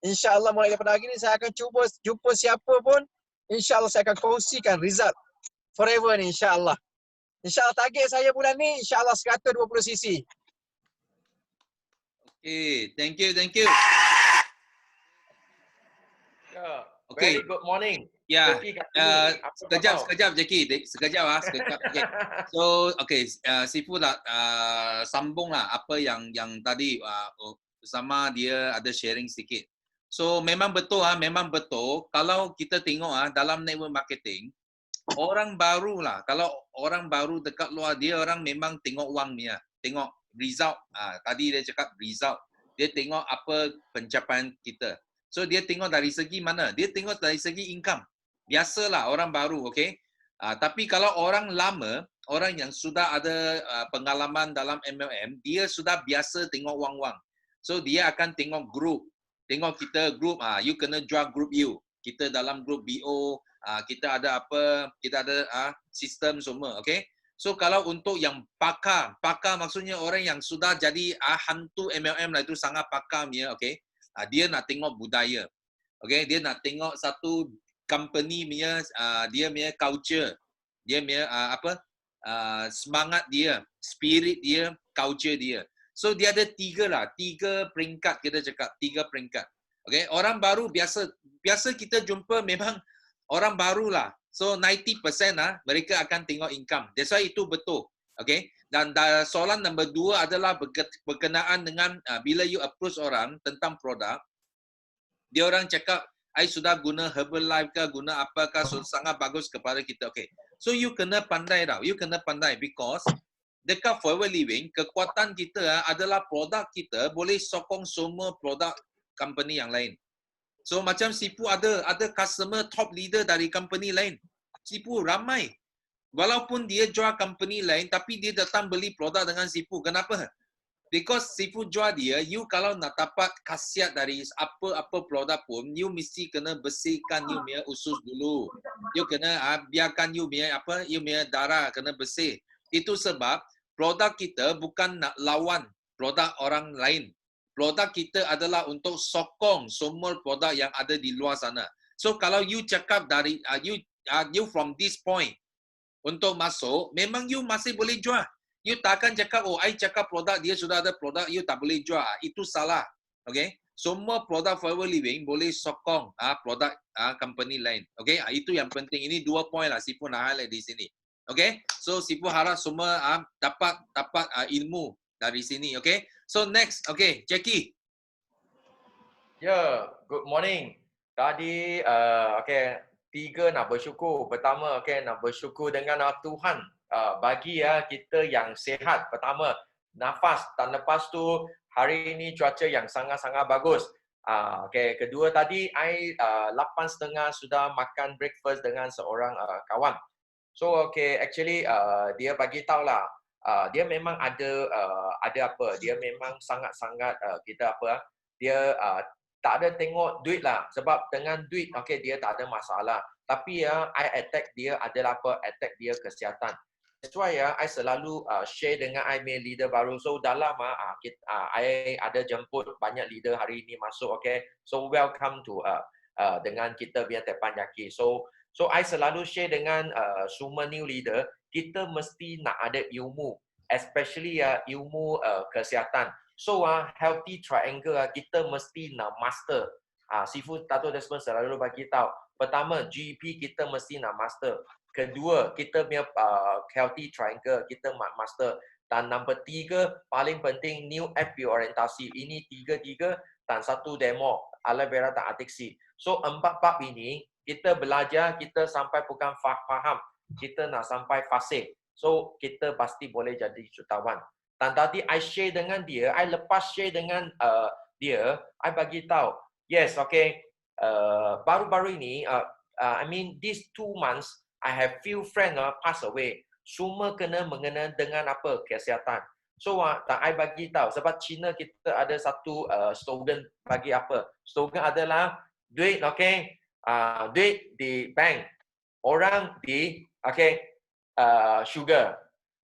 insya-Allah mulai daripada hari ni saya akan cuba jumpa siapa pun, insya-Allah saya akan kongsikan result forever ni insya-Allah. InsyaAllah target saya bulan ni insyaAllah 120 cc. Okay, thank you. Yeah. Okay. Very good morning. Ya, Jackie kat sini. sekejap Jackie, sekejap. Okay. So, okay, Sifu nak sambung lah apa yang tadi sama dia ada sharing sedikit. So memang betul kalau kita tengok dalam network marketing, orang baru lah, kalau orang baru dekat luar dia orang memang tengok wang dia, tengok result. Tadi dia cakap result, dia tengok apa pencapaian kita. So dia tengok dari segi mana? Dia tengok dari segi income. Biasalah orang baru, okay? Tapi kalau orang lama, orang yang sudah ada pengalaman dalam MLM, dia sudah biasa tengok wang-wang. So dia akan tengok group. Tengok kita group, you kena jual group you. Kita dalam group BO, kita ada apa, kita ada sistem semua, okay? So kalau untuk yang pakar maksudnya orang yang sudah jadi hantu MLM lah, itu sangat pakar punya, okay? Dia nak tengok budaya, okay? Dia nak tengok satu company punya, dia punya culture, dia punya semangat dia, spirit dia, culture dia. So dia ada tiga peringkat, kita cakap 3 peringkat. Okay, orang baru biasa kita jumpa memang orang baru lah. So 90% mereka akan tengok income. That's why itu betul. Okay, dan soalan nombor 2 adalah berkenaan dengan bila you approach orang tentang produk, dia orang cakap, I sudah guna Herbalife ke, guna apakah, so sangat bagus kepada kita. Okay, so you kena pandai tau. You kena pandai because dekat Forever Living, kekuatan kita adalah produk kita boleh sokong semua produk company yang lain. So macam Sifu ada customer top leader dari company lain. Sifu ramai. Walaupun dia jual company lain, tapi dia datang beli produk dengan Sifu. Kenapa? Because Sifu jual dia, you kalau nak dapat khasiat dari apa produk pun, you mesti kena bersihkan you punya usus dulu. You kena biarkan you punya darah kena bersih. Itu sebab produk kita bukan nak lawan produk orang lain. Produk kita adalah untuk sokong semua produk yang ada di luar sana. So kalau you cakap dari you from this point untuk masuk, memang you masih boleh jual. You takkan cakap, I cakap produk dia sudah ada produk, you tak boleh jual. Itu salah. Okay? Semua produk Forever Living boleh sokong produk company lain. Okay? Itu yang penting. Ini 2 poin lah Sifu nak highlight di sini. Okay? So Sifu harap semua dapat ilmu dari sini. Okay? So next, okay, Jackie. Yeah, good morning. Tadi, okay, 3 nak bersyukur. Pertama, okay, nak bersyukur dengan Tuhan bagi kita yang sihat. Pertama, nafas. Dan lepas tu, hari ini cuaca yang sangat-sangat bagus. Okay, kedua tadi, I 8.30 sudah makan breakfast dengan seorang kawan. So, okay, actually, dia bagi tahu lah, dia memang ada apa, dia memang sangat-sangat dia tak ada tengok duit lah, sebab dengan duit okay dia tak ada masalah, tapi I attack dia adalah apa, attack dia kesihatan. That's why I selalu share dengan I punya leader baru. So dalam I ada jemput banyak leader hari ini masuk, okay, so welcome to dengan kita punya Teppanyaki. So I selalu share dengan semua new leader, kita mesti nak ada ilmu, especially ilmu kesihatan. So healthy triangle kita mesti nak master. Sifu Dato' Desmond selalu bagi tahu. Pertama, GP kita mesti nak master. Kedua, kita punya healthy triangle kita master. Dan nombor 3, paling penting new FP orientasi. Ini 3 dan 1 demo aloe vera dan adiksi. So 4 bab ini kita belajar, kita sampai bukan faham, kita nak sampai fasih. So kita pasti boleh jadi jutawan. Dan tadi I share dengan dia, I lepas share dengan dia, I bagi tahu, yes, okay, baru-baru ini, I mean these 2 months, I have few friends pass away. Semua kena mengenai dengan apa? Kesihatan. So, tak I bagi tahu. Sebab China kita ada satu slogan bagi apa? Slogan adalah duit, okay? Duit di bank. Orang di, okay, sugar.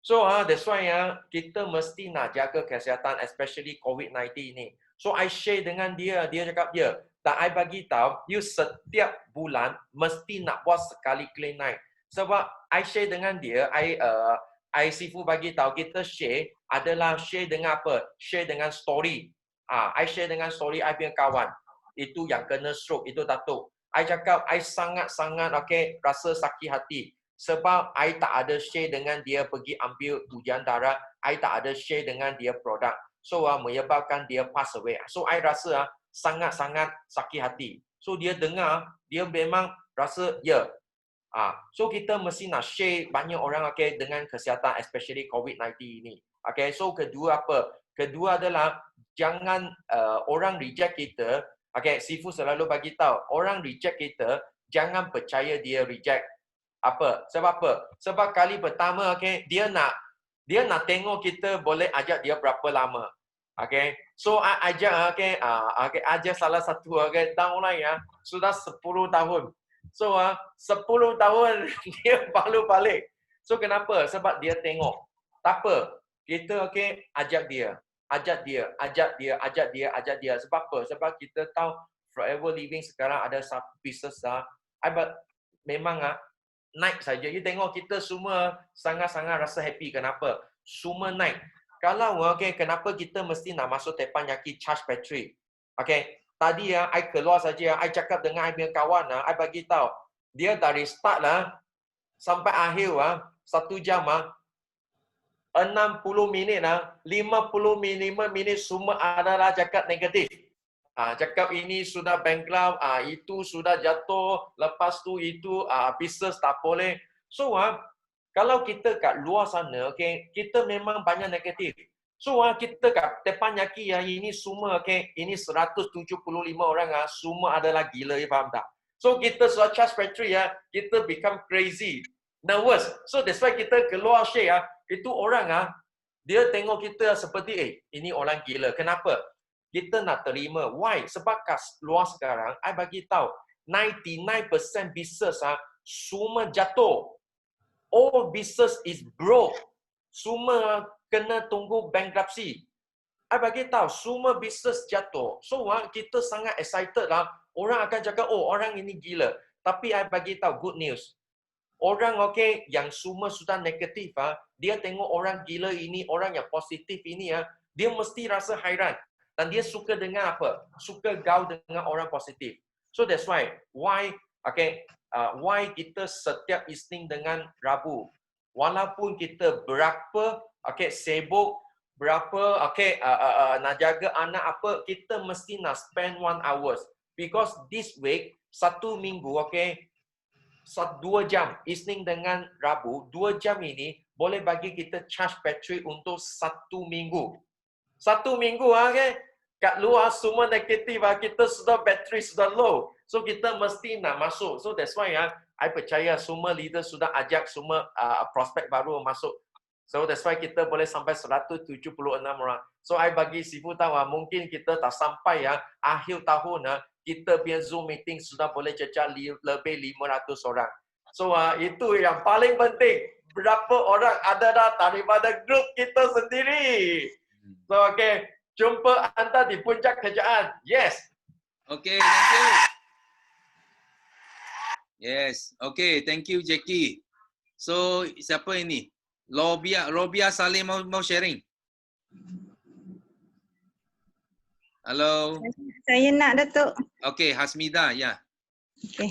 So, that's why kita mesti nak jaga kesihatan, especially COVID-19 ni. So, I share dengan dia. Dia cakap, ya. Tak I bagi tahu, you setiap bulan mesti nak buat sekali clean night. Sebab I share dengan dia, I Sifu bagi tahu kita share adalah share dengan apa? Share dengan story. I share dengan story I punya kawan. Itu yang kena stroke, itu Datuk. I cakap I sangat-sangat okay, rasa sakit hati. Sebab I tak ada share dengan dia pergi ambil ujian darah, I tak ada share dengan dia produk. So menyebabkan dia pass away. So I rasa sangat-sangat sakit hati. So dia dengar, dia memang rasa ya. So kita mesti nak share banyak orang okay, dengan kesihatan, especially COVID-19 ini. Okay, so kedua apa? Kedua adalah jangan orang reject kita. Okay, Sifu selalu bagi tahu orang reject kita, jangan percaya dia reject. Apa? Sebab apa? Sebab kali pertama okay, dia nak tengok kita boleh ajak dia berapa lama. Okay, so I ajak okay, ajak salah satu okay, downline sudah 10 tahun. So 10 tahun dia baru balik. So kenapa? Sebab dia tengok. Tak apa. Kita okay, ajak dia. Sebab apa? Sebab kita tahu Forever Living sekarang ada satu business memang naik saja. You tengok kita semua sangat-sangat rasa happy. Kenapa? Semua naik. Kalau okay, kenapa kita mesti nak masuk teppanyaki charge battery? Okay. Tadi I keluar saja, I cakap dengan I punya kawan, I bagi tahu. Dia dari start sampai akhir 1 jam 60 minit 55 minit semua adalah cakap negatif. Cakap ini sudah bankrupt, itu sudah jatuh, lepas tu itu business tak boleh. So kalau kita kat luar sana, okay, kita memang banyak negatif. So kita kat teppanyaki ini semua okay, ini 175 orang semua adalah gila, you faham tak? So kita sudah charge battery kita become crazy, nervous. So that's why kita keluar share itu orang dia tengok kita seperti ini orang gila. Kenapa? Kita nak terima. Why? Sebab kat luar sekarang I bagi tahu 99% business semua jatuh. All business is broke. Semua kena tunggu bankruptcy. I bagi tahu semua bisnes jatuh. So kita sangat excited lah. Orang akan cakap, oh orang ini gila. Tapi I bagi tahu good news. Orang okay yang semua sudah negatif dia tengok orang gila ini, orang yang positif ini dia mesti rasa hairan. Dan dia suka dengan apa? Suka gaul dengan orang positif. So that's why okay, why kita setiap Isnin dengan Rabu. Walaupun kita berapa okay, sibuk, berapa okay, nak jaga anak apa, kita mesti nak spend 1 hour. Because this week, 1 minggu, okay, 2 jam, Isnin dengan Rabu, 2 jam ini boleh bagi kita charge battery untuk 1 minggu. 1 minggu, okay, kat luar semua negatif, kita sudah battery sudah low. So kita mesti nak masuk. So that's why I percaya semua leader sudah ajak semua prospek baru masuk. So that's why kita boleh sampai 176 orang. So I bagi Sifu tahu mungkin kita tak sampai akhir tahun kita punya Zoom meeting sudah boleh cecah lebih 500 orang. So itu yang paling penting. Berapa orang ada daripada grup kita sendiri. So okay, jumpa anda di puncak kerjaan. Yes. Okay, thank you. Yes, okay, thank you Jackie. So siapa ini? Robia Salim mau sharing. Halo. Saya nak, Datuk. Okay, Hasmida, ya. Okay.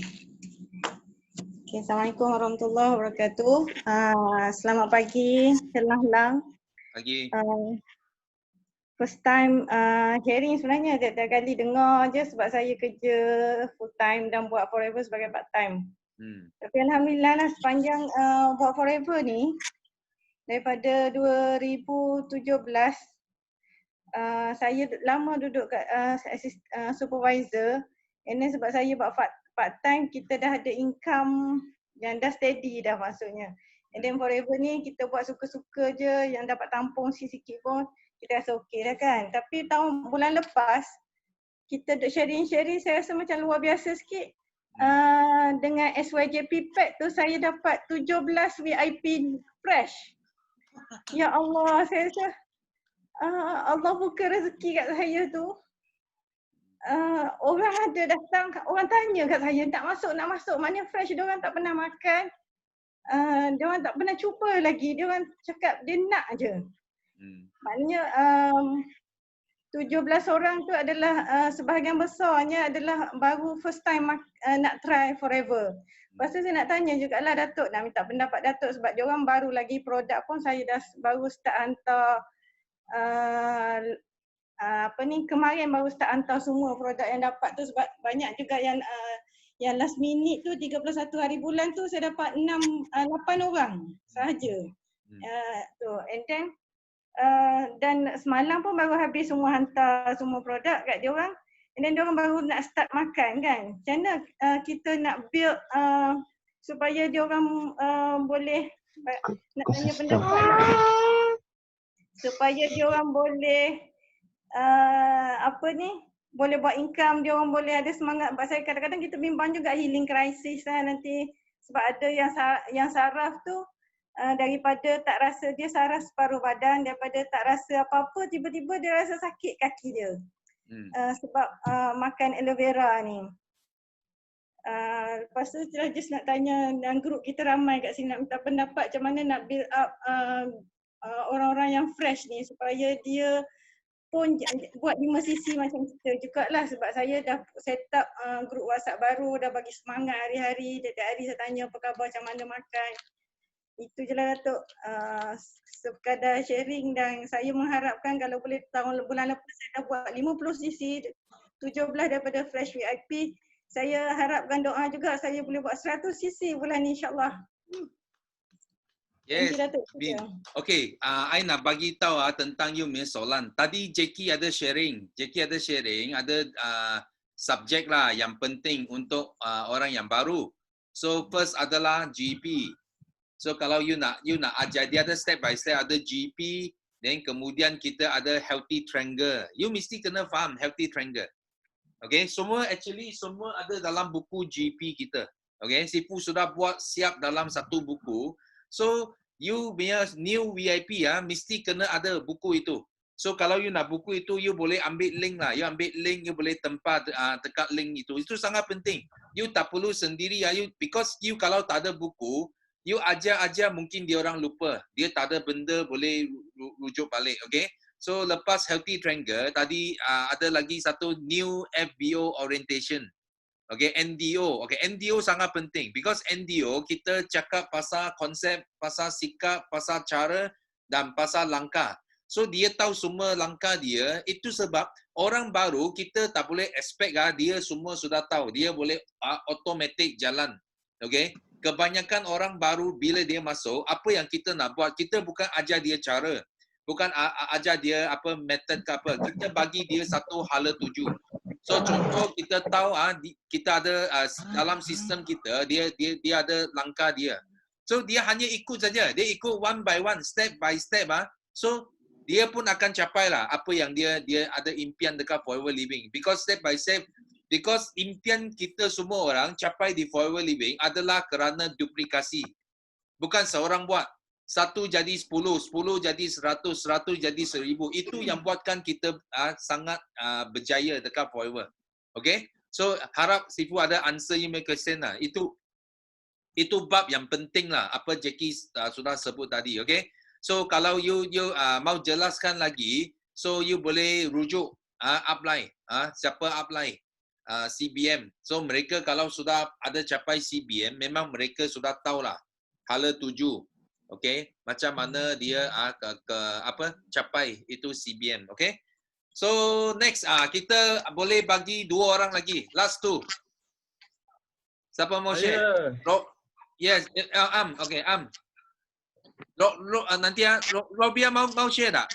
Okay, Assalamualaikum warahmatullahi wabarakatuh. Selamat pagi, helang-helang. Pagi. First time sharing sebenarnya, tiap kali dengar je sebab saya kerja full time dan buat Forever sebagai part time. Tapi alhamdulillah lah sepanjang buat Forever ni, daripada 2017, saya lama duduk kat supervisor, and then sebab saya buat part time, kita dah ada income yang dah steady dah maksudnya. And then Forever ni kita buat suka-suka je, yang dapat tampung sikit-sikit pun kita rasa okey dah kan. Tapi bulan lepas kita duk sharing-sharing, saya rasa macam luar biasa sikit. Dengan SYJP pack tu saya dapat 17 VIP fresh. Ya Allah, saya rasa Allah buka rezeki kat saya tu. Orang ada datang, orang tanya kat saya nak masuk, mana fresh, dia orang tak pernah makan. Dia orang tak pernah cuba lagi, dia orang cakap dia nak je. Maknanya 17 orang tu adalah sebahagian besarnya adalah baru first time nak try Forever. Lepas tu saya nak tanya jugalah Datuk, nak minta pendapat Datuk sebab dia orang baru lagi produk pun saya dah baru start hantar kemarin baru start hantar semua produk yang dapat tu sebab banyak juga yang last minute tu 31 hari bulan tu saya dapat 8 orang sahaja. And then dan semalam pun baru habis semua hantar semua produk kat dia orang. And then dia orang baru nak start makan kan. Macam mana kita nak build supaya dia orang boleh nak tanya pendapat supaya dia orang boleh boleh buat income, dia orang boleh ada semangat. Sebab saya kadang-kadang kita bimbang juga healing crisis lah nanti sebab ada yang saraf tu daripada tak rasa dia saraf separuh badan, daripada tak rasa apa-apa tiba-tiba dia rasa sakit kaki dia sebab makan aloe vera ni. Lepas tu saya just nak tanya, dan grup kita ramai kat sini nak minta pendapat macam mana nak build up orang-orang yang fresh ni supaya dia pun buat 5 sisi macam kita jugalah sebab saya dah set up grup WhatsApp baru, dah bagi semangat hari-hari, tiap hari saya tanya apa khabar, macam mana makan. Itu je lah Datuk, sekadar sharing dan saya mengharapkan kalau boleh bulan lepas saya dah buat 50 sisi, 17 daripada Fresh VIP. Saya harapkan doa juga saya boleh buat 100 sisi bulan ni insyaAllah. Yes, Bin. Okay, I nak bagi tahu tentang you punya soalan. Tadi Jackie ada sharing, ada subjek lah yang penting untuk orang yang baru. So first adalah GP. So kalau you nak ajar dia ada step by step, ada GP, then kemudian kita ada healthy triangle. You mesti kena faham healthy triangle. Okay, semua ada dalam buku GP kita. Okay, Sifu sudah buat siap dalam satu buku. So you punya new VIP mesti kena ada buku itu. So kalau you nak buku itu, you boleh ambil link lah. You ambil link, you boleh tekan link itu. Itu sangat penting. You tak perlu sendiri because you kalau tak ada buku, you ajar mungkin dia orang lupa. Dia tak ada benda boleh rujuk balik, okay? So lepas healthy triangle, tadi ada lagi satu new FBO orientation. Okay, NDO. Okay, NDO sangat penting. Because NDO kita cakap pasal konsep, pasal sikap, pasal cara dan pasal langkah. So dia tahu semua langkah dia. Itu sebab orang baru kita tak boleh expect dia semua sudah tahu. Dia boleh automatic jalan. Okay. Kebanyakan orang baru bila dia masuk, apa yang kita nak buat, kita bukan ajar dia cara. Bukan ajar dia apa method ke apa. Kita bagi dia satu hala tuju. So contoh kita tahu kita ada dalam sistem kita dia ada langkah dia. So dia hanya ikut saja. Dia ikut one by one, step by step So dia pun akan capai lah apa yang dia ada impian dekat Forever Living. Because step by step, because impian kita semua orang capai di Forever Living adalah kerana duplikasi. Bukan seorang buat. 1 jadi 10, 10 jadi 100, 100 jadi 1000. Itu yang buatkan kita sangat berjaya dekat Forever. Okay? So harap Sifu ada answer you my question lah. Itu Itu bab yang penting lah, apa Jackie sudah sebut tadi, okay? So kalau you mau jelaskan lagi, so you boleh rujuk upline, siapa upline, CBM. So mereka kalau sudah ada capai CBM, memang mereka sudah tahu lah hala tuju, okay? Macam mana dia capai itu CBM, okay? So next, kita boleh bagi 2 orang lagi, last 2. Siapa mau share? Yes, okay, nanti Robia mau share tak?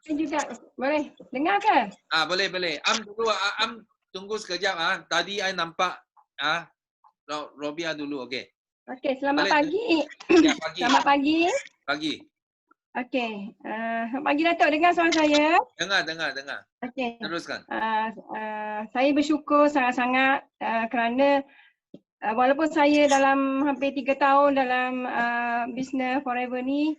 Saya juga boleh dengar ke? Boleh. Dulu, tunggu sekejap. Tadi I nampak Robia dulu, okay. Okey, selamat boleh. Pagi. Ya, pagi. Selamat pagi. Pagi. Okey, selamat pagi Datuk, dengar suara saya? Dengar. Okey. Teruskan. Saya bersyukur sangat-sangat kerana walaupun saya dalam hampir 3 tahun dalam bisnes Forever ni,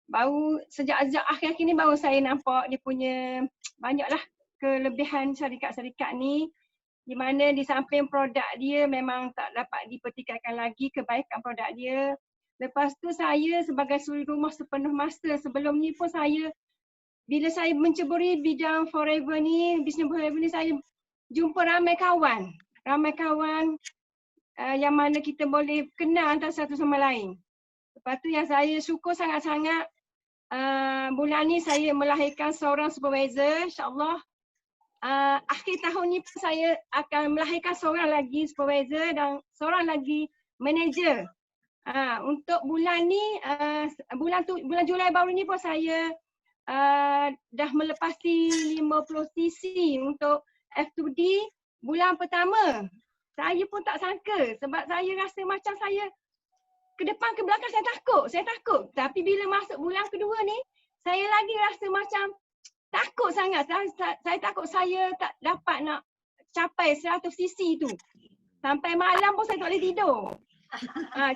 baru sejak akhir-akhir ni baru saya nampak dia punya banyaklah kelebihan syarikat-syarikat ni, di mana di samping produk dia memang tak dapat dipertikaikan lagi kebaikan produk dia. Lepas tu saya sebagai suri rumah sepenuh masa, sebelum ni pun bila saya menceburi bidang Forever ni, bisnes Forever ni, saya jumpa ramai kawan yang mana kita boleh kenal antara satu sama lain. Lepas tu yang saya syukur sangat-sangat, bulan ni saya melahirkan seorang supervisor, insyaAllah. Akhir tahun ni pun saya akan melahirkan seorang lagi supervisor dan seorang lagi manager. Untuk bulan ni, bulan Julai baru ni pun saya dah melepasi 50 cc untuk F2D bulan pertama. Saya pun tak sangka sebab saya rasa macam saya ke depan ke belakang saya takut. Tapi bila masuk bulan kedua ni, saya lagi rasa macam takut sangat. Saya takut saya tak dapat nak capai 100 cc tu. Sampai malam pun saya tak boleh tidur.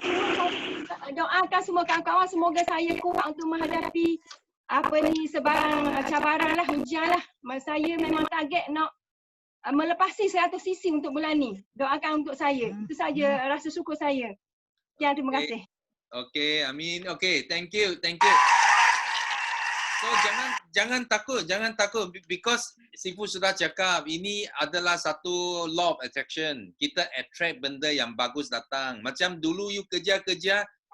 Cuma saya doakan semua kawan-kawan semoga saya kuat untuk menghadapi sebarang cabaran lah, ujian lah. Saya memang target nak melepasi 100 cc untuk bulan ni. Doakan untuk saya. Itu saja rasa syukur saya. Ya, terima kasih. Okay, amin. Okay, thank you. So jangan takut because Sifu sudah cakap ini adalah satu law of attraction. Kita attract benda yang bagus datang. Macam dulu you kerja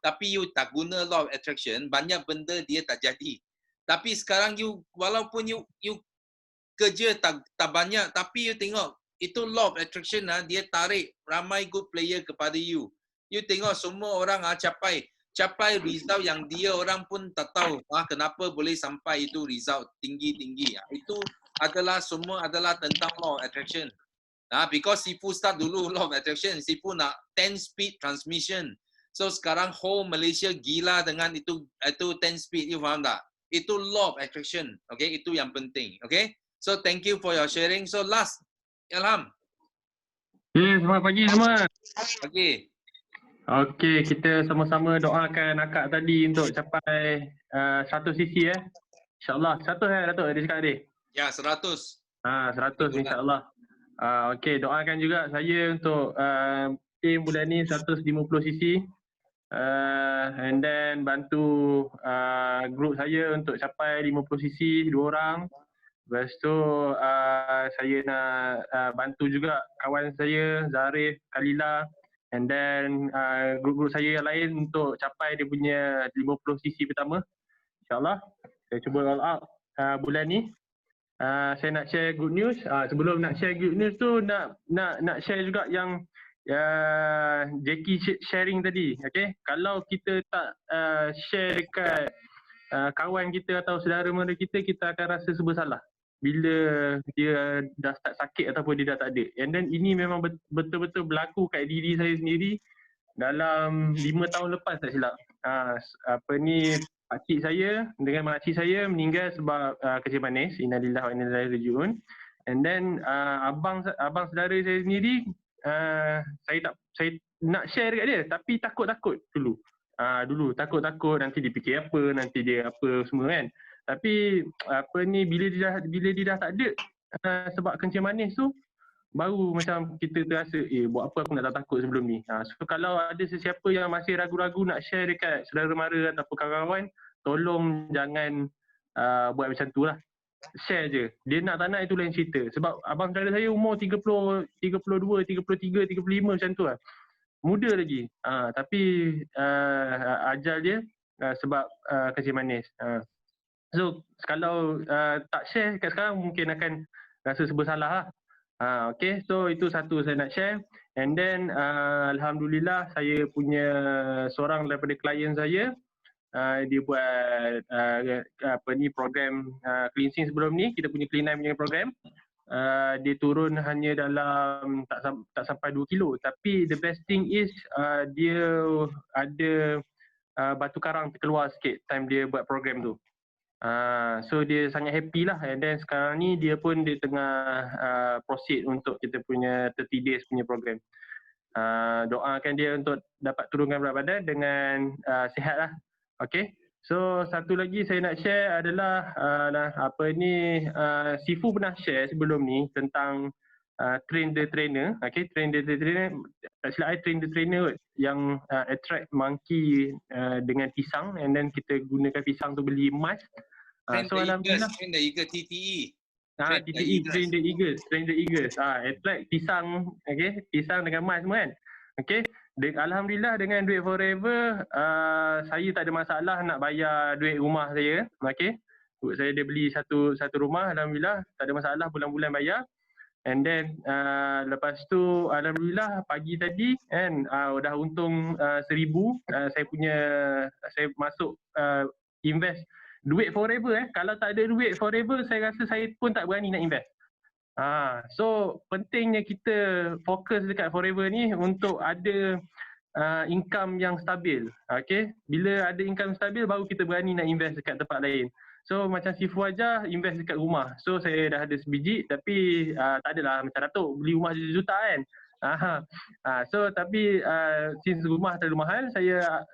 tapi you tak guna law of attraction, banyak benda dia tak jadi. Tapi sekarang you walaupun you kerja tak banyak tapi you tengok itu law of attraction dia tarik ramai good player kepada you. You tengok semua orang capai result yang dia orang pun tak tahu kenapa boleh sampai itu result tinggi-tinggi. Itu semua adalah tentang law of attraction. Because Sifu start dulu law of attraction, Sifu nak 10 speed transmission. So sekarang whole Malaysia gila dengan itu 10 speed, you faham tak? Itu law of attraction. Okay, itu yang penting. Okay? So thank you for your sharing. So last, Ilham. Selamat pagi semua. Pagi. Okey, kita sama-sama doakan akak tadi untuk capai 100 cc InsyaAllah. 100 Datuk dia cakap tadi? Ya, 100. 100 insyaAllah. Okey, doakan juga saya untuk aim bulan ni 150 cc. And then bantu group saya untuk capai 50 cc 2 orang. Lepas tu saya nak bantu juga kawan saya Zarif, Kalila, and then group-group saya yang lain untuk capai dia punya 50 cc pertama. InsyaAllah saya cuba roll out bulan ni. Saya nak share good news. Sebelum nak share good news tu nak share juga yang Jackie sharing tadi. Okay? Kalau kita tak share dekat kawan kita atau saudara mara kita akan rasa serba salah bila dia dah start sakit ataupun dia dah tak ada. And then ini memang betul-betul berlaku kat diri saya sendiri dalam 5 tahun lepas tak silap. Pakcik saya dengan makcik saya meninggal sebab kencing manis. Innalillahi wa inna ilaihi raji'un. And then abang saudara saya sendiri, saya nak share dekat dia tapi takut-takut dulu. Dulu takut-takut nanti dia fikir apa, nanti dia apa semua kan. Tapi bila dia dah tak ada sebab kencing manis tu, baru macam kita terasa buat apa aku nak takut sebelum ni. So kalau ada sesiapa yang masih ragu-ragu nak share dekat saudara mara ataupun kawan-kawan, tolong jangan buat macam tu lah. Share je. Dia nak tak nak itu lain cerita. Sebab abang saudara saya umur 30, 32, 33, 35 macam tu lah. Muda lagi. Tapi ajal dia sebab kasih manis. So kalau tak share kat sekarang mungkin akan rasa serba salah lah. Okay, so itu satu saya nak share. And then alhamdulillah saya punya seorang daripada klien saya, dia buat program cleansing sebelum ni, kita punya Clean 9 punya program. Dia turun hanya dalam tak sampai 2 kilo, tapi the best thing is dia ada batu karang terkeluar sikit time dia buat program tu. So dia sangat happy lah, and then sekarang ni dia pun dia tengah proceed untuk kita punya 30 days punya program. Doakan dia untuk dapat turunkan berat badan dengan sihat lah. Okay, so satu lagi saya nak share adalah Sifu pernah share sebelum ni tentang train the trainer. Okay, train the trainer, tak silap train the trainer yang attract monkey dengan pisang, and then kita gunakan pisang tu beli emas. Train the eagle TTE. Train the eagles. Attract pisang, okay, pisang dengan emas semua kan. Okay, alhamdulillah dengan duit forever, saya tak ada masalah nak bayar duit rumah saya. Okay, saya dia beli satu rumah, alhamdulillah tak ada masalah bulan-bulan bayar. And then lepas tu alhamdulillah pagi tadi kan dah untung 1,000. Saya masuk invest duit forever. Kalau tak ada duit forever, saya rasa saya pun tak berani nak invest. So pentingnya kita fokus dekat forever ni untuk ada income yang stabil. Okay, bila ada income stabil baru kita berani nak invest dekat tempat lain. So macam Sifu aja invest dekat rumah. So saya dah ada sebiji, tapi tak adalah macam Datuk beli rumah juta-juta kan. So tapi since rumah terlalu mahal, saya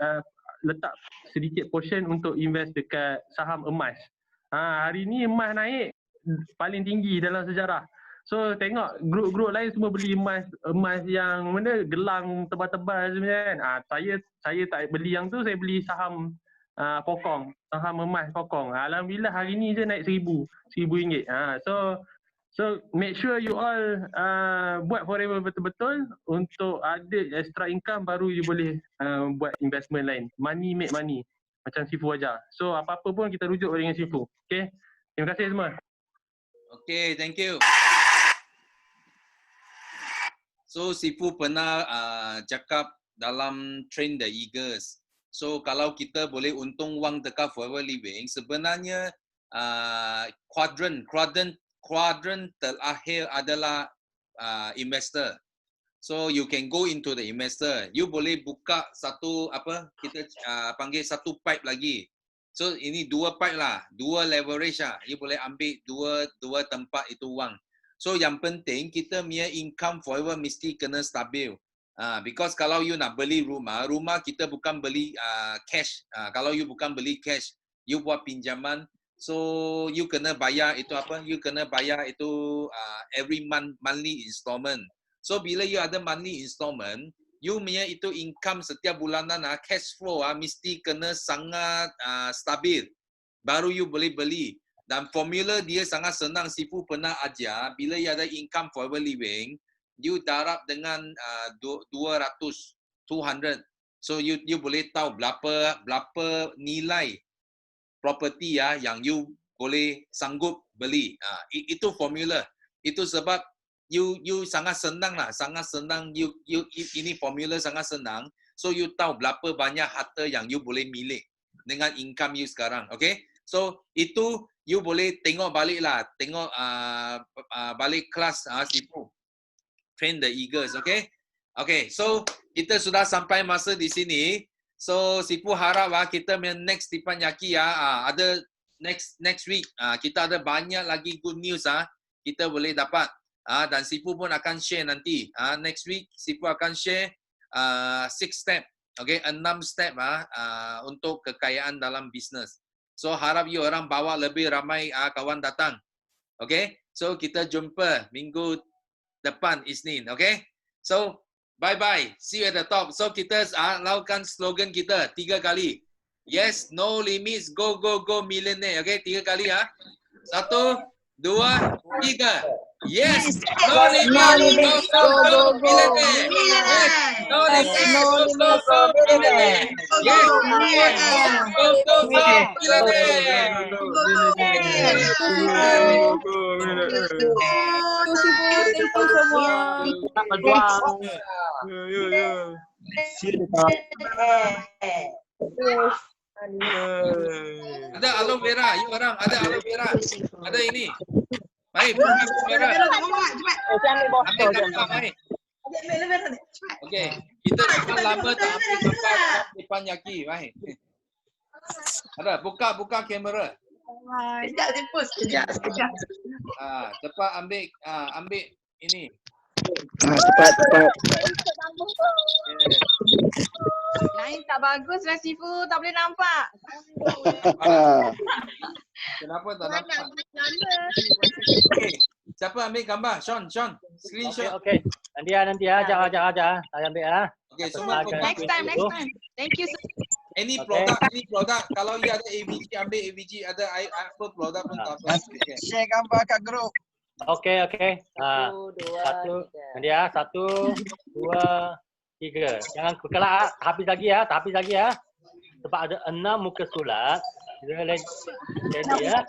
letak sedikit portion untuk invest dekat saham emas. Hari ni emas naik paling tinggi dalam sejarah. So tengok grup-grup lain semua beli emas yang mana gelang tebal-tebal sebenarnya kan. Saya tak beli yang tu, saya beli saham Pokong, saham emas Pokong. Alhamdulillah hari ni je naik RM1,000. So make sure you all buat forever betul-betul untuk ada extra income, baru you boleh buat investment lain. Money make money. Macam Sifu aja. So apa-apa pun kita rujuk dengan Sifu. Okay. Terima kasih semua. Okay, thank you. So Sifu pernah cakap dalam Train the Eagles. So kalau kita boleh untung wang dekat Forever Living, sebenarnya quadrant terakhir adalah investor. So you can go into the investor. You boleh buka satu kita panggil satu pipe lagi. So ini 2 pipe lah, 2 leverage lah. You boleh ambil dua tempat itu wang. So yang penting kita punya income forever mesti kena stabil. Because kalau you nak beli rumah kita bukan beli cash. Kalau you bukan beli cash, you buat pinjaman. So you kena bayar itu You kena bayar itu every monthly installment. So bila you ada monthly installment, you punya itu income setiap bulanan cash flow mesti kena sangat stabil. Baru you boleh beli. Dan formula dia sangat senang. Sifu pernah ajar, bila you ada income forever living, you darab dengan 200. So you boleh tahu berapa nilai property yang you boleh sanggup beli. Itu formula. Itu sebab you sangat senang lah, sangat senang. Ini formula sangat senang. So you tahu berapa banyak harta yang you boleh milik dengan income you sekarang. Okay? So itu you boleh tengok balik lah, tengok balik kelas Sifu Train the Eagles. Okay? Okay, so kita sudah sampai masa di sini. So Sifu harap kita next Teppanyaki ada next week kita ada banyak lagi good news kita boleh dapat dan Sifu pun akan share nanti. Next week Sifu akan share 6 step, okay, 6 step untuk kekayaan dalam bisnes. So harap you orang bawa lebih ramai kawan datang. Okay, so kita jumpa minggu depan Isnin, okay? So, bye-bye. See you at the top. So, kita lakukan slogan kita 3 kali. Yes, no limits, go, go, go, millionaire. Okay, 3 kali ya. 1, 2, 3. Yes, no limits, go, go, go, millionaire. Yes, no limits, go, go, go, millionaire. Yes, go, go, go, Ada aloe vera, yuk orang, ada aloe vera. Ada ini. Baik, aloe vera. Ambil gambar, baik. Okey, kita dah lama tak ambil gambar depan Yaki, baik. Ada, buka kamera. Sekejap. Cepat ambil ini. Cepat. Lain tak bagus lah Sifu, tak boleh nampak. Kenapa tak nampak? Okey, siapa ambil gambar? Sean, screenshot. Okey. Nanti ya, jangan saya ambil ya. Okey, semua Next time. Thank you. Any produk, kalau you ada AVG, ambil AVG, ada Apple produk pun tak apa. Share gambar kat grup. Okey. Satu. Nanti ya, 1, 2, 3. Jangan kelak habis lagi ya. Sebab ada 6 muka solat. Jadi ya.